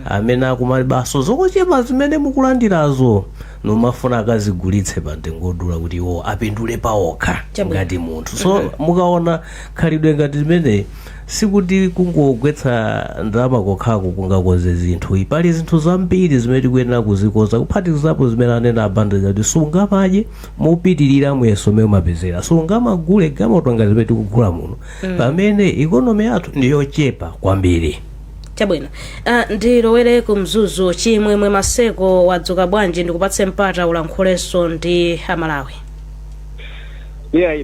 amene akumalibaso zokochepa zimene mukulandirazo nomafuna akazigulitse pa mtengo wodula kuti iwo apindule paokha ngati munthu so mukaona khalidwe ngati limene sikuti kungogwetsa ndalama kokhako kungakoze zinthu pali zinthu zambiri zimene tikuyenera kuzikoza kuphatikizapo zimene anena abanda kuti sungamadye mopitirira muyeso umene umapezera sungamagule gamoto ngati zimene tikugula muno pamene ikonomi yathu ndiyochepa kwambiri. Chabwino ndilowere ku Mzuzu Chimwemwe Maseko wadzuka bwanji ndikupatse mpata ulankhulenso ndi Amalawi.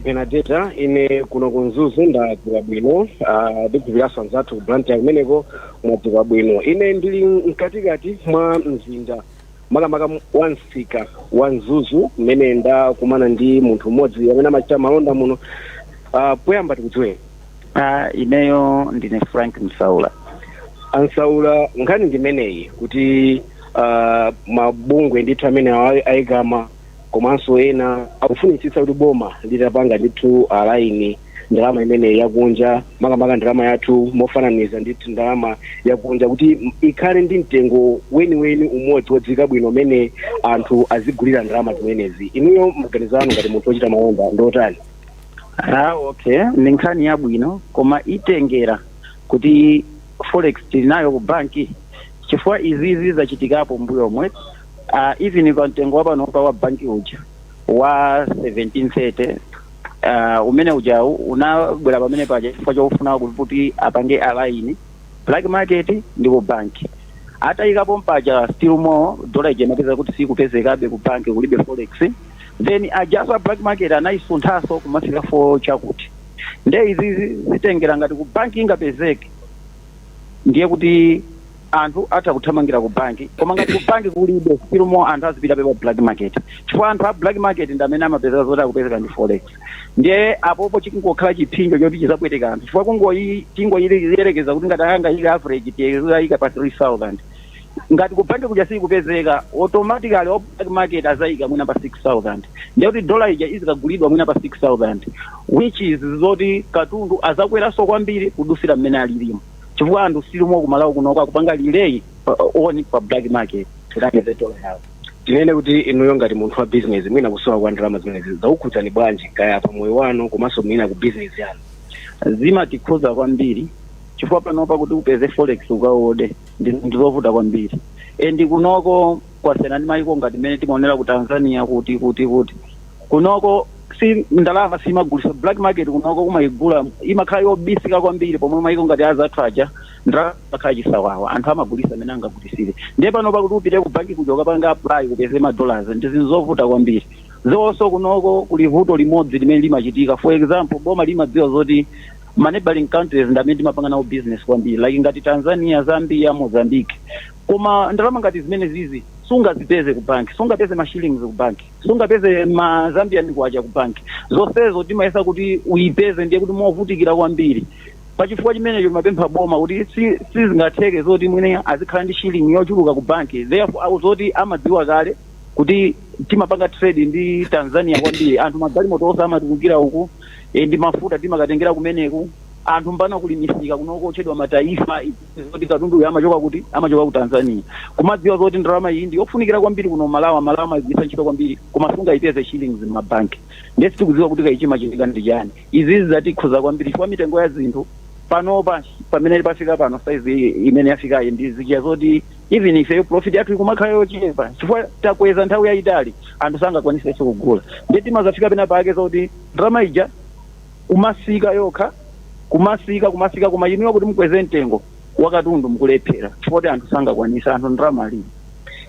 Benedetta ine kuno ku Mzuzu ndadzuka bwino ndikuviraso anzathu branch kumeneko mwadzuka bwino ine ndili mkatikati mwa mzinda makamaka wa Nsika wa Mzuzu mmene ndakumana ndi munthu mmodzi amene amachita malonda muno poyamba tikudziwe. Ineyo ndine Frank Msaula. Ansaula nkhani ndimeneyi kuti mabungwe ndithu amene ayikama komanso ena akufunitsitsa kuti boma litapanga ndithu alaini ndalama imene yakunja makamaka ndalama yathu mofananiza ndithu ndalama yakunja kuti ikhale ndi mtengo weniweni umodzi wodzika bwino umene anthu azigulira ndalama zimenezi. Inuyo maganizo anu ngati munthu wochita malonda ndotani? Okay, ndi nkhani yabwino koma itengera kuti forex tilinayo ku banki chifukwa izizi zachitikapo mbuyo omwe even kwa mtengo wapanopa wa banki uja wa 1730 umene uja unabwera pamene paja chifukwa chofuna kuti apange alaini black market ndi ku banki atayikapo mpaja still more dola ija imapeza kuti sikupezekabe ku banki kulibe forex then ajaso black market anayisunthaso kumafika for chakuti nde izizi zitengera ngati ku banki ingapezeke ndiye kuti anthu atakuthamangira ku banki koma ngati ku banki kulibe still more anthu azipita pa black market chifukwa anthu a black market ndi amene amapeza zoti akupezeka ndi forex ndiye apopo chikungokhala chipinjo choti chizapweteka anthu chifukwa tingoyerekeza kuti ngati angayika average tiyayika pa 3000 ngati ku banki kuja sikupezeka automatically o black market azayika mwina pa 6000 ndiye kuti dola ija izikagulidwa mwina pa 6000 which is zoti katundu azakweranso kwambiri kudusira mmene alilimo chifukwa anthu silimo kumalawo kunoka kupanga lilei oni pa black market tilapeze dola yawo. Tinene kuti inuyo ngati munthu wa business mwina kusowa kwa ndalama zimenezi zaukhudzani bwanji kaya pa moyo wanu komanso mwina ku business yanu? Zimatikhuza kwambiri chifukwa panopa kuti upeze forex ukaode ndizovuta kwambiri ndi kunoko kwasiyana ndi mayiko ngati mmene timaonera ku Tanzania kuti kunoko si ndalama simagulisa black market kunoko kumayigula imakhala yobisika kwambiri pomwe mayiko ngati azathu aja ndalama makhala chisawawa anthu amagulisa amene angagulisire ndiye panopa kuti upite ku banki kuja ukapanga apply upeze ma-dollars ndi zinthu zovuta kwambiri zonso kunoko kuli vuto limodzi limene limachitika. For example boma limadziwa zoti neighboring countries ndamene timapanga nawo business kwambiri like ngati Tanzania, Zambia, Mozambique koma ndalama ngati zimene zizi sungazipeze ku banki sungapeze mashillings ku banki sungapeze ma Zambian kwacha ku banki zonsezo timayesa kuti uyipeze ndiye kuti movutikira kwambiri pachifukwa chimenecho mapempha boma kuti sizingatheke zoti mwine azikhala ndi shilling yochuluka ku banki therefore zoti amadziwa kale kuti timapanga trade ndi Tanzania kwambiri anthu magalimoto onse amatukukira uku ndi mafuta timakatengera kumeneku anthu mpana kulimisika kunoko otchedwa mataifa zoti katundu amachoka ku Tanzania kumadziwa zoti ndalama iyi ndi yofunikira kwambiri kuno Malawi amagwiritsa ntchito kwambiri koma sungayipeze shillings m'mabanki ndiye tikudziwa kuti kayichimachitika ndi chani izizi zatikhuza kwambiri chifukwa mitengo ya zinthu panopa pamene pafika pano size imene yafikayi ndi zikiya zoti even ife profit yathu ikumakhala yochepa chifukwa takweza nthawi yayitali anthu sangakwanisenso kugula ndiye timazafika pena pake zoti ndalama ija umasika yokha kumasika koma inuyo kuti mukweze mtengo wakatundu mukulephera chifukwa anthu sangakwanisa anthu ndalama alibe.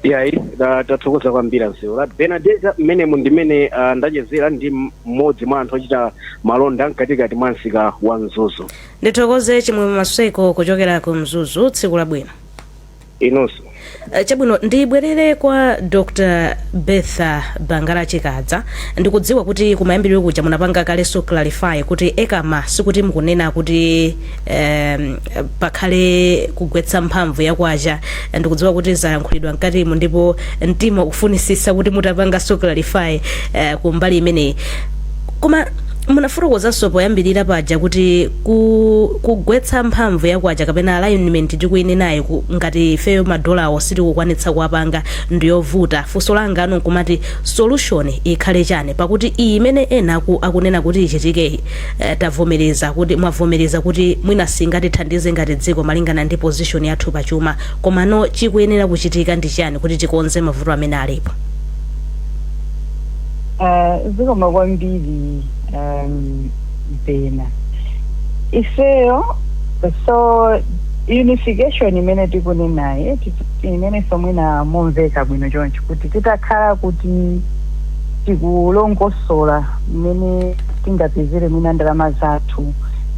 Yayi tathokoza kwambiri msewu Benedetta mmene ndimene ndachezera ndi mmodzi mwa anthu ochita malonda mkatikati mwa Nsika wa Mzuzu. Ndithokoze Chimwemwe Maseko kuchokera ku Mzuzu tsiku labwino. Inonso. Chabwino ndibwerere kwa Dr. Betha Bangala Chikadza. Ndikudziwa kuti kumayambiriro kuja munapanga kaleso clarify kuti ekama sikuti mukunena kuti pakhale kugwetsa mphamvu yakwacha. Ndikudziwa kuti zayankhulidwa mkatimo ndipo mtima ukufunisisa kuti mutapanga so clarify kumbali imeneyi. Koma munafotokozanso poyambirira paja kuti kugwetsa mphamvu yakwacha kapena alignment tikuinenayo ngati ifeyo madolawo sitikukwanitsa kuwapanga ndiyovuta. Funso langa ano nkumati solution ikhale chani pakuti iyi imene ena akunena kuti ichitike tavomereza kuti mwavomereza kuti mwina singatithandize ngati dziko malingana ndi position yathu pachuma, komano chikuyenera kuchitika ndi chani kuti tikonze mavuto amene alipo? Zikoma kwambiri Bena. Ifeyo so unification imene tikunenaye imene somwina momveka bwino choncho kuti titakhala kuti tikulongosola mmene tingapezere mwina ndalama zathu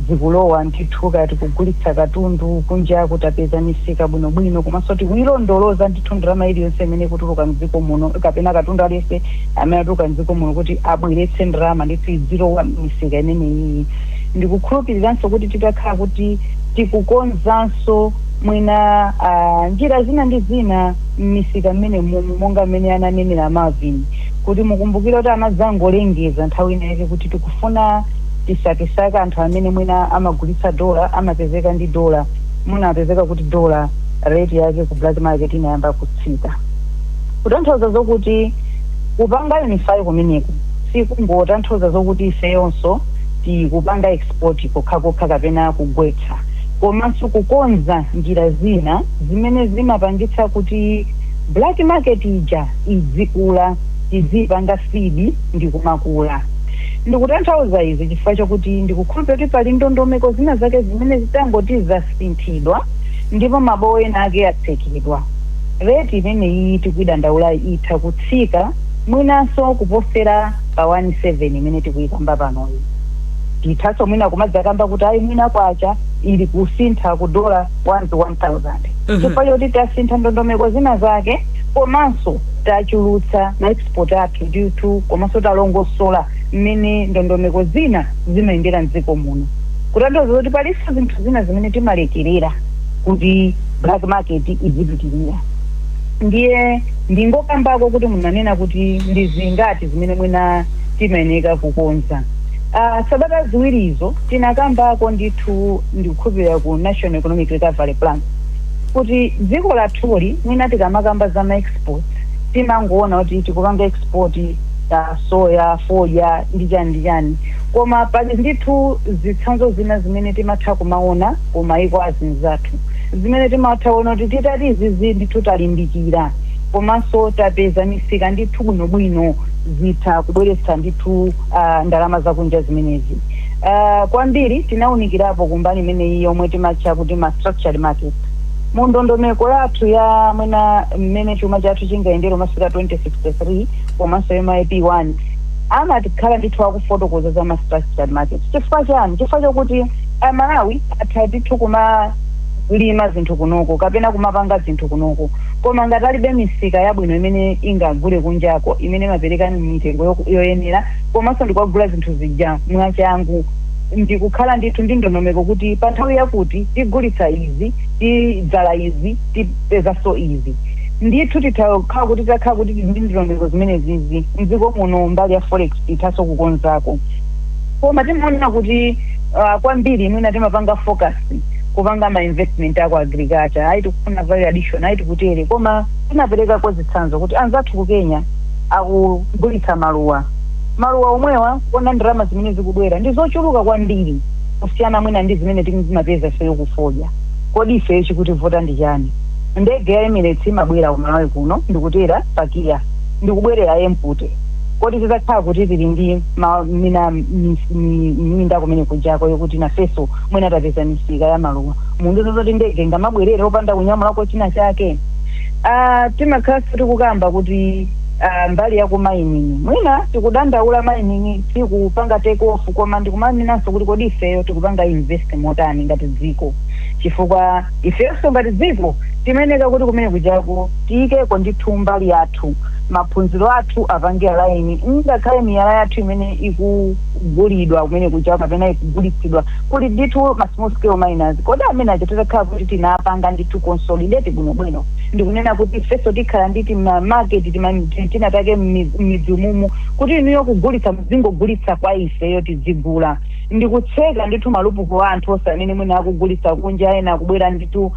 zikulowa ndithu kati kugulitsa katundu kunja kutapeza misika bwinobwino komanso tikuilondoloza ndithu ndalama iliyonse imene kutuluka mdziko muno kapena katundu aliyense amene atuluka mdziko muno kuti abweretse ndalama ndithu izilowa misika imeneyi. Ndikukhulupiriranso kuti titakhala kuti tikukonzanso mwina njira zina ndi zina m'misika mmene monga mmene ananenera Marvin kuti mukumbukire kuti amadzangolengeza nthawi inayi kuti tikufuna tisakisaka anthu amene mwina amagulitsa dola amapezeka ndi dola munapezeka kuti dola rate yake ku black market inayamba kutsika. Kutanthauza zokuti kupanga unify kumeneko sikungotanthauza zokuti ifeyonso tikupanga export kokha kapena kugwetsa, komanso kukonza njira zina zimene zimapangitsa kuti black market ija izikula izipanga feed ndi kumakula. Ndikutanthauza izi chifukwa chokuti ndikukhulupirira kuti pali ndondomeko zina zake zimene zitangoti zasinthidwa ndipo mabowo ena ake atsekedwa. Rate imeneyi tikuidandaula itha kutsika mwinanso kuposera pa 17 imene tikuyikamba panoyi. Tithaso mwina kumadzakamba kuti ayi mwina kwacha ili kusintha ku dola 1 to 1000. Chifukwa choti tasintha ndondomeko zina zake komanso tachulutsa na export athu ndithu komanso talongosola mmene ndondomeko zina zimayendera mdziko muno. Kutanthauza kuti palinso zinthu zina zimene timalekerera kuti black market izipitirira. Ndiye ndingokambako kuti munanena kuti ndi zingati zimene mwina timayeneka kukonza. Sabata ziwirizo tinakambako ndithu ndikukhulupirira ku National Economic Recovery Plan kuti dziko lathuli mwina tikamakamba za ma-export timangoona kuti tikupanga export ya soya, foja ndi chani koma pali ndithu zitsanzo zina zimene timatha kumaona kumayiko azinzathu zimene timathaona kuti titati izizi ndithu talimbikira komanso tapeza misika ndithu bwinobwino zitha kubweretsa ndithu ndalama zakunja zimenezi. Kwambiri tinawunikirapo kumbali imeneyi yomwe timatcha kuti ma structured market. Mu ndondomeko yathu ya mwina mmene chuma chathu chingayendera masika 2063 komanso MIP1 amatikhala ndithu akufotokoza za ma structured market. Chifukwa chani? Chifukwa chokuti Malawi atha ndithu kulima zinthu kunoko kapena kumapanga zinthu kunoko koma ngati alibe misika yabwino imene ingagule kunjako imene mapereka mitengo yoyenera komanso ndikugula zinthu zija mwachangu ndikukhala ndithu ndi ndondomeko kuti pa nthawi yakuti tigulitsa izi tidzala izi tipezaso izi ndithu tikhala kuti ndi ndondomeko zimene zizi mdziko muno mbali ya forex tithaso kukonzako. Koma timaona kuti kwambiri mwina timapanga focus kupanga ma investment ako agriculture ayi tikufuna value addition ayi tikutere koma tinapereka kwa zitsanzo kuti anzathu ku Kenya akugulitsa maluwa omwewa kuona ndalama zimene zikubwera ndi zochuluka kwambiri kusiyana mwina ndi zimene timapeza ifeyo kufoja. Kodi ifeyo chikuti vota ndi chani? Ndege ya Emirates imabwera ku Malawi kuno ndikutera pakia ndikubwerera yempute kodi tizakhala kuti tili ndi minda kumene kunjako yokuti nafeso mwina tapeza misika ya maluwa mundu zozoti ndege ngamabwerera opanda kunyamulako china chake. Timakhala tikukamba kuti mbali ya ku mining mwina tikudandaula mining tikupanga take off koma ndikumaninanso kuti kodi ifeyo tikupanga invest motani ngati dziko chifukwa ifenso ngati dziko timeneka kuti kumene kujako tiyikeko ndithu mbali yathu maphunziro athu apange alaini ngakhale miyala yathu imene ikugulidwa kumene kuja kapena ikugulitsidwa kuli ndithu ma small scale miners kodi amene achatakhala kuti tinapanga ndithu consolidate bwinobwino ndikunena kuti ifenso tikhala nditi ma market tinatake m'midzi mumu kuti inuyo kugulitsa muzingogulitsa kwa ifeyo tizigula ndikutseka ndithu malupuko anthu onse amene mwina akugulitsa kunja ena akubwera ndithu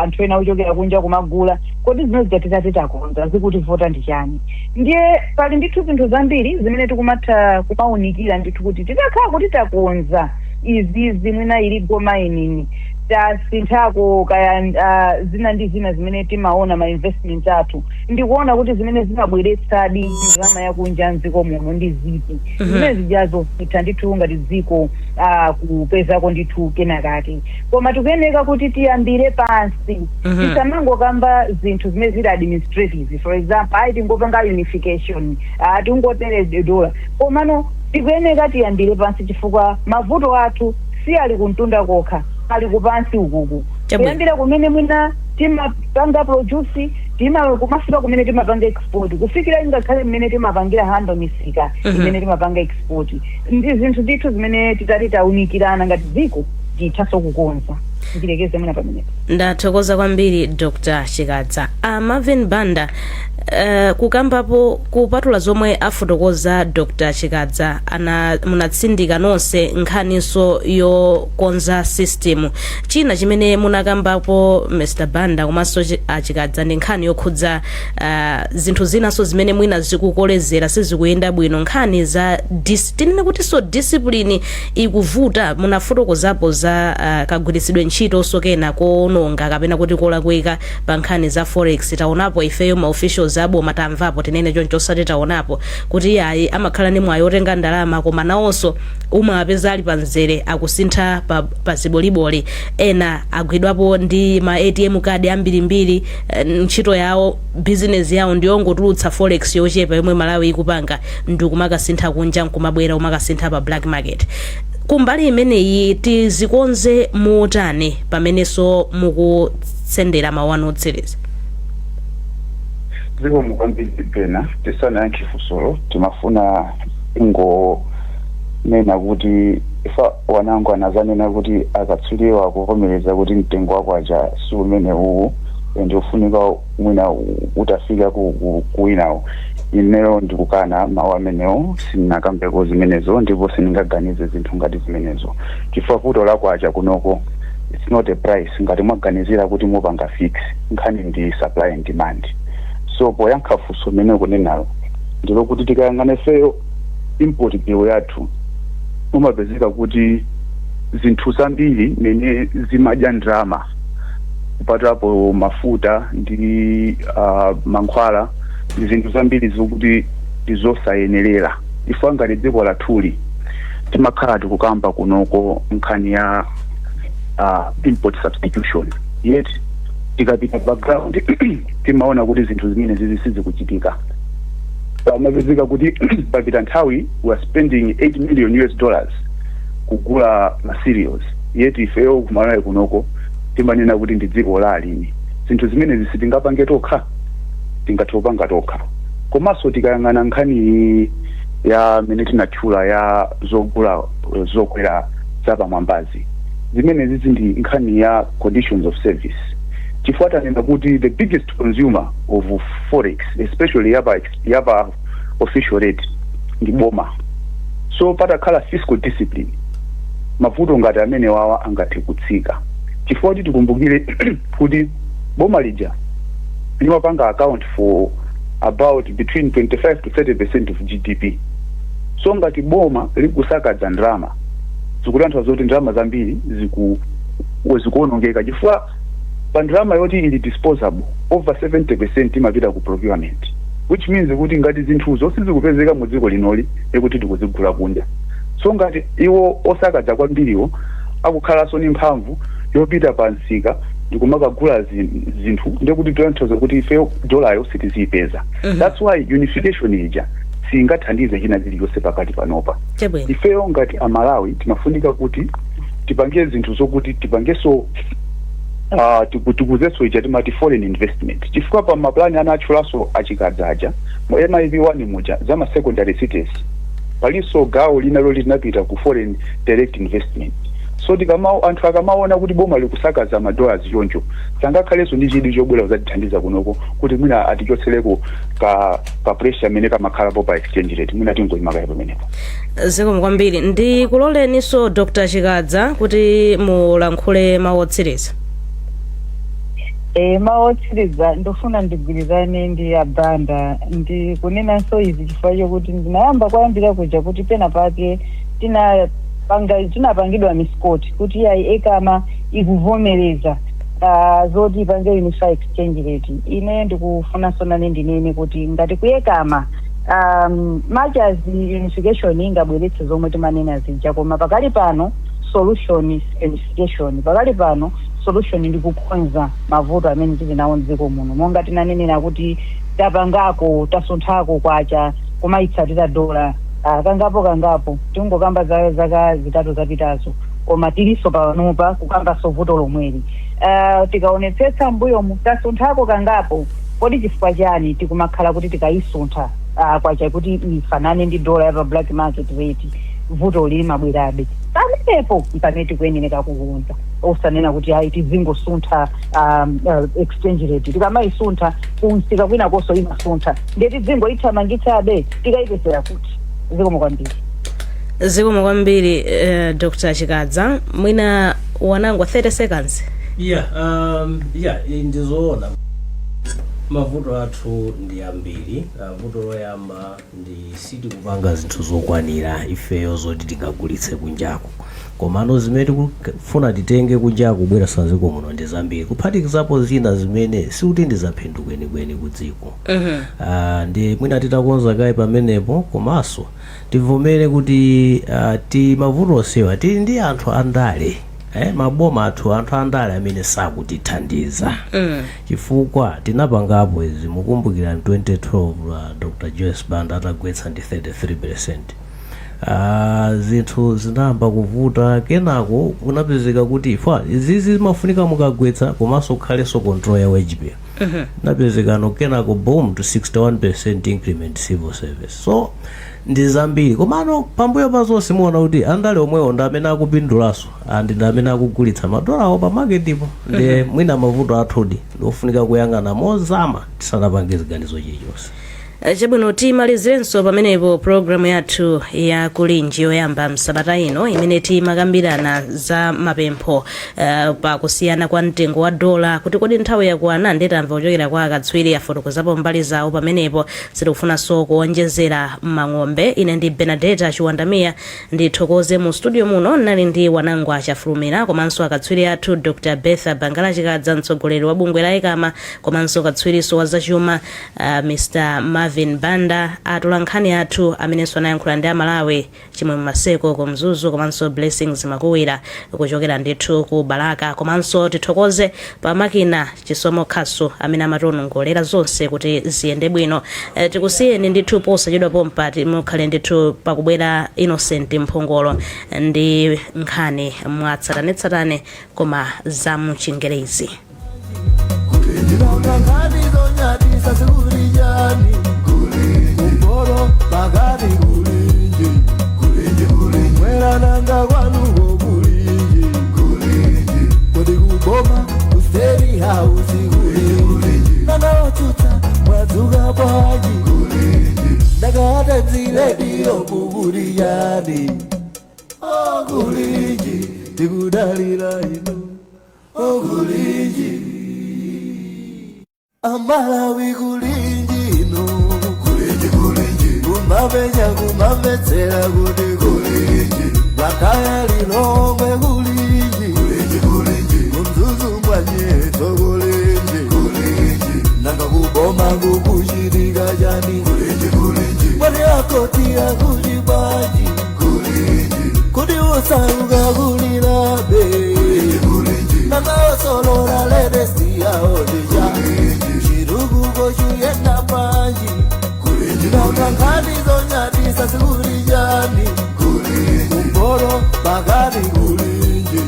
anthu ena ochokera kunja kumagula kodi zino zijatitati takonza zikuti vota ndi chani ndiye pali ndithu zinthu zambiri zimene tikumatha kumaunikira ndithu kuti titakhala kuti takonza izi mwina iligo mining tasinthako kaya zina ndi zina zimene timaona ma investment athu ndikuona kuti zimene zimabweretsadi ndalama yakunja mdziko muno ndi zipi zimene zijazo ita ndithu ngati dziko kupezako ndithu kenakake koma tikuyeneka kuti tiyambire pansi tisamangokamba zinthu zimene zili administrative for example ayi tingopanga unification tingotere dola komano tikuyeneka tiyambire pansi chifukwa mavuto athu si ali kumtunda kokha ali kupansi ukuku kuyambira kumene mwina timapanga produce kumafika kumene timapanga export kufikira ngakhale mmene timapangira hando misika imene timapanga export ndi zinthu ndithu zimene titati taunikirana ngati dziko tithaso kukonza ndilekeze mwina pamenepo. Ndathokoza kwambiri Dr. Chikadza. Marvin Banda, kukambapo kupatula zomwe afotokoza Dr. Chikadza munatsindika nonse nkhaniso yokonza system. China chimene munakambapo Mr. Banda komanso Chikadza ndi nkhani yokhudza zinthu zinaso zimene mwina zikukolezera sizikuyenda bwino nkhani za tinene kuti so discipline ikuvuta. Munafotokozapo za kagwiritsidwe ntchito sokena koononga kapena kuti kolakweka pa nkhani za forex. Taonapo ifeyo ma officials abo matamvapo tinene choncho osati taonapo kuti ayi amakhala ni mwayi otenga ndalama koma nawonso umapeza ali panzere akusintha pa ziboliboli ena agwidwapo ndi ma ATM card ambirimbiri ntchito yawo business yawo ndiyongotulutsa forex yochepa yomwe Malawi ikupanga ndikumakasintha kunja nkumabwera umakasintha pa black market. Kumbali imeneyi tizikonze motani pamenenso mukutsendera mawano otsiriza? Ziko mukwambiri pena tisana yankhifusolo timafuna nena kuti ifa wanangu anazanena kuti akatsuliwa kuvomereza kuti mtengo wako aja si umene uwu ende ufunika mwina utafika kuwinawo. Ineyo ndikukana mawu amenewo sinakambeko zimenezo ndipo siningaganize zinthu ngati zimenezo chifukwa vuto lako aja kunoko it's not a price ngati mwaganizira kuti mupanga fix nkhani ndi supply and demand. So poyankha funso mene kunenalo ndilo kuti tikayang'ana feyo import bill yathu umapezeka kuti zinthu zambiri mene zimadya ndalama kupatapo mafuta ndi mankhwala ndi zinthu zambiri zokuti ndizosayenerera. Ifo ngati dziko lathuli timakhala tikukamba kunoko nkhani ya import substitution yet tikapita background timaona kuti zinthu zimene sizikuchitika. Pamapezeka kuti papita nthawi we are spending $8 million kugula materials yet ifeyo kumalawi kunoko timanena kuti ndi dziko la alimi. Zinthu zimene sitingapange tokha tingatopanga tokha. Komanso tikayang'ana nkhani ya mene tinatchula ya zogula zokwera zapamwambazi zimene zizi ndi nkhani ya conditions of service. Chifukwa tanena kuti the biggest consumer of forex especially yaba official rate ndi boma. So patakhala fiscal discipline mavuto ngati amene wawa angathe kutsika. Chifukwa kuti tikumbukire kuti boma lija limapanga account for about between 25 to 30% of GDP. So ngati boma likusakaza ndalama zikulanthwa zoti ndalama zambiri zikuonongeka chifukwa pa ndalama yoti ili disposable over 70% imapita ku procurement, which means kuti ngati zinthuzo sizikupezeka mu dziko linoli ekuti tikuzigula kunja. So ngati iwo osakaza kwambiriwo akukhalaso ni mphamvu yopita pa nsika ndikumakagula zinthu ndekuti toyanthoza kuti ifeyo dolayo sitiziyipeza. That's why unification ija singathandize china chilichonse pakati panopa. Ifeyo ngati Amalawi timafunika kuti tipange zinthu zokuti tipangeso tikuzeso ija timati foreign investment chifukwa pa maplani anatchulaso achikadzaja mu MIP1 muja za ma secondary cities paliso gawo linalo linapita ku foreign direct investment. So anthu akamaona kuti boma likusakaza madollars choncho sangakhaleso ndi chidwi chobwera kuzatithandiza kunoko kuti mwina atichotsereko ka pressure amene kamakhalapo pa exchange rate mwina tingoyimakaya pamenepo. Zikomo kwambiri ndi kuloleniso Dr. Chikadza kuti mulankhule mawu otsiriza. Mawu otsiriza ndofuna ndigwirizane ndi abanda ndi kunenanso izi chifukwa chokuti ndinayamba kuyambira kuja kuti pena pake tinapangidwa miskoti kuti yayi ekama ikuvomereza zoti ipange unify exchange rate. Ine ndikufuna sonane ndinene kuti ngati kuyekama much as unification ingabweretse zomwe timanena zija koma pakali pano solution is unification. Pakali pano solution ndi kukonza mavuto amene tili nawo mdziko muno monga tinanenera kuti tapangako tasunthako kwacha kumaitsatira dola kangapo tingokamba zaka zitatu zapitazo koma tiliso panopa kukambaso vuto lomweli. Tikaonetsetsa mbuyo tasunthako kangapo kodi chifukwa chani tikumakhala kuti tikayisuntha kwacha kuti ifanane ndi dola ya pa black market rate vuto lili mabwerabe pamenepo mpamene tikuyenera kukunza osanena kuti ayi tizingosuntha exchange rate tikamaisunta kunsika kwina koso imasuntha ndeti zingoithamangitsabe tikayipesera kuti. Zikomo kwambiri. Zikomo kwambiri Dr. Chikadza mwina wanangwa 30 seconds. Ndizoona mavuto athu ndi ambiri. Vuto loyamba ndi sitikupanga zinthu zokwanira ifeyo zoti tingagulitse kunjaku komano zimene tikufuna titenge kunjaku kubwera sanziko muno ndi zambiri kuphatikizapo zina zimene sikuti ndizaphendukeni ku dziko. Ndi mwina titakonza kayi pamenepo komanso tivomere kuti ti mavuto onsewa tili ndi anthu andale maboma athu anthu andale amene sakutithandiza chifukwa tinapangapo izi mukumbukira 2012 Dr. Joyce Banda atagwetsa ndi 33%. Zinthu zinayamba kuvuta kenako kunapezeka kuti izi zimafunika mukagwetsa komanso kukhalenso control ya wage bill. Napezekano kenako boom to 61% increment civil service. So ndi zambiri komano pambuyo pazonse muona kuti andale omwewo ndi amene akupindulaso ndi amene akugulitsa madolawo pa marketipo ndi mwina mavuto athudi ndiofunika kuyang'ana mozama tisanapange ziganizo chilichonse. Chabwino timalizirenso pamenepo programu yathu ya kulinji yoyamba msabata ino imene timakambirana za mapempho pakusiyana kwa mtengo wa dola kuti kodi nthawi yakwana ndetamva kuchokera kwa akatswiri afotokozapo mbali zawo pamenepo sitikufunanso kuonjezera mang'ombe. Ine ndi Benedetta Chiwandamia ndithokoze mu studio muno nali ndi wanangwa Chafulumira komanso akatswiri athu Dr. Betha Bangala Chikadza mtsogoleri wa bungwe la ekama komanso katswiriso wa zachuma Mr. Marvin Banda atolankhani athu amenenso anayankhula ndi Amalawi Chimwemwe Maseko kumzuzu komanso Blessings Makuwira kuchokera ndithu ku Balaka komanso tithokoze pa makina Chisomo Khasu amene amatonongolera zonse kuti ziyende bwino. Tikusiyeni ndithu posachedwa pompa mukhale ndithu pakubwera Innocent Mphongolo ndi nkhani mwatsatanetsatane koma za mchingerezi. Bagari kulinji mwera nanga kwanu kulinji kodi kuboma kuseri house kulinji nana otuta mwazuga bwaji kulinji ndakata ziredio kuburiyani kulinji tikudalira ino kulinji Amalawi kulinji ino kumavenya kumavetsera kuti kulinji vakaya lilongwe kulinji kumzuzu mwanyeto kulinji nanga kuboma kukuchitika chani mwani akotia kuti baji kuti usauka kulirabe nanga osolora ledesiyaodeja chirukuko chuyenda panji Ndakangani zonyatisa sikurijani Kumboro bagari kulinji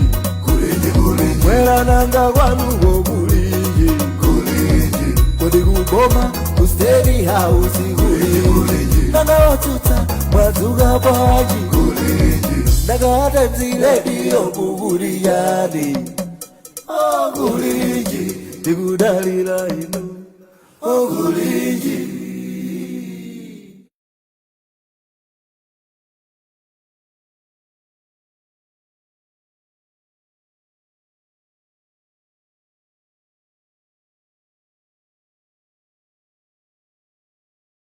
mwera nanga kwanuko kulinji kodi kuboma kustedi house kulinji nanga watuta mwadzuka bwanji nanga redio kukuliyani kulinji tikudalira inu kulinji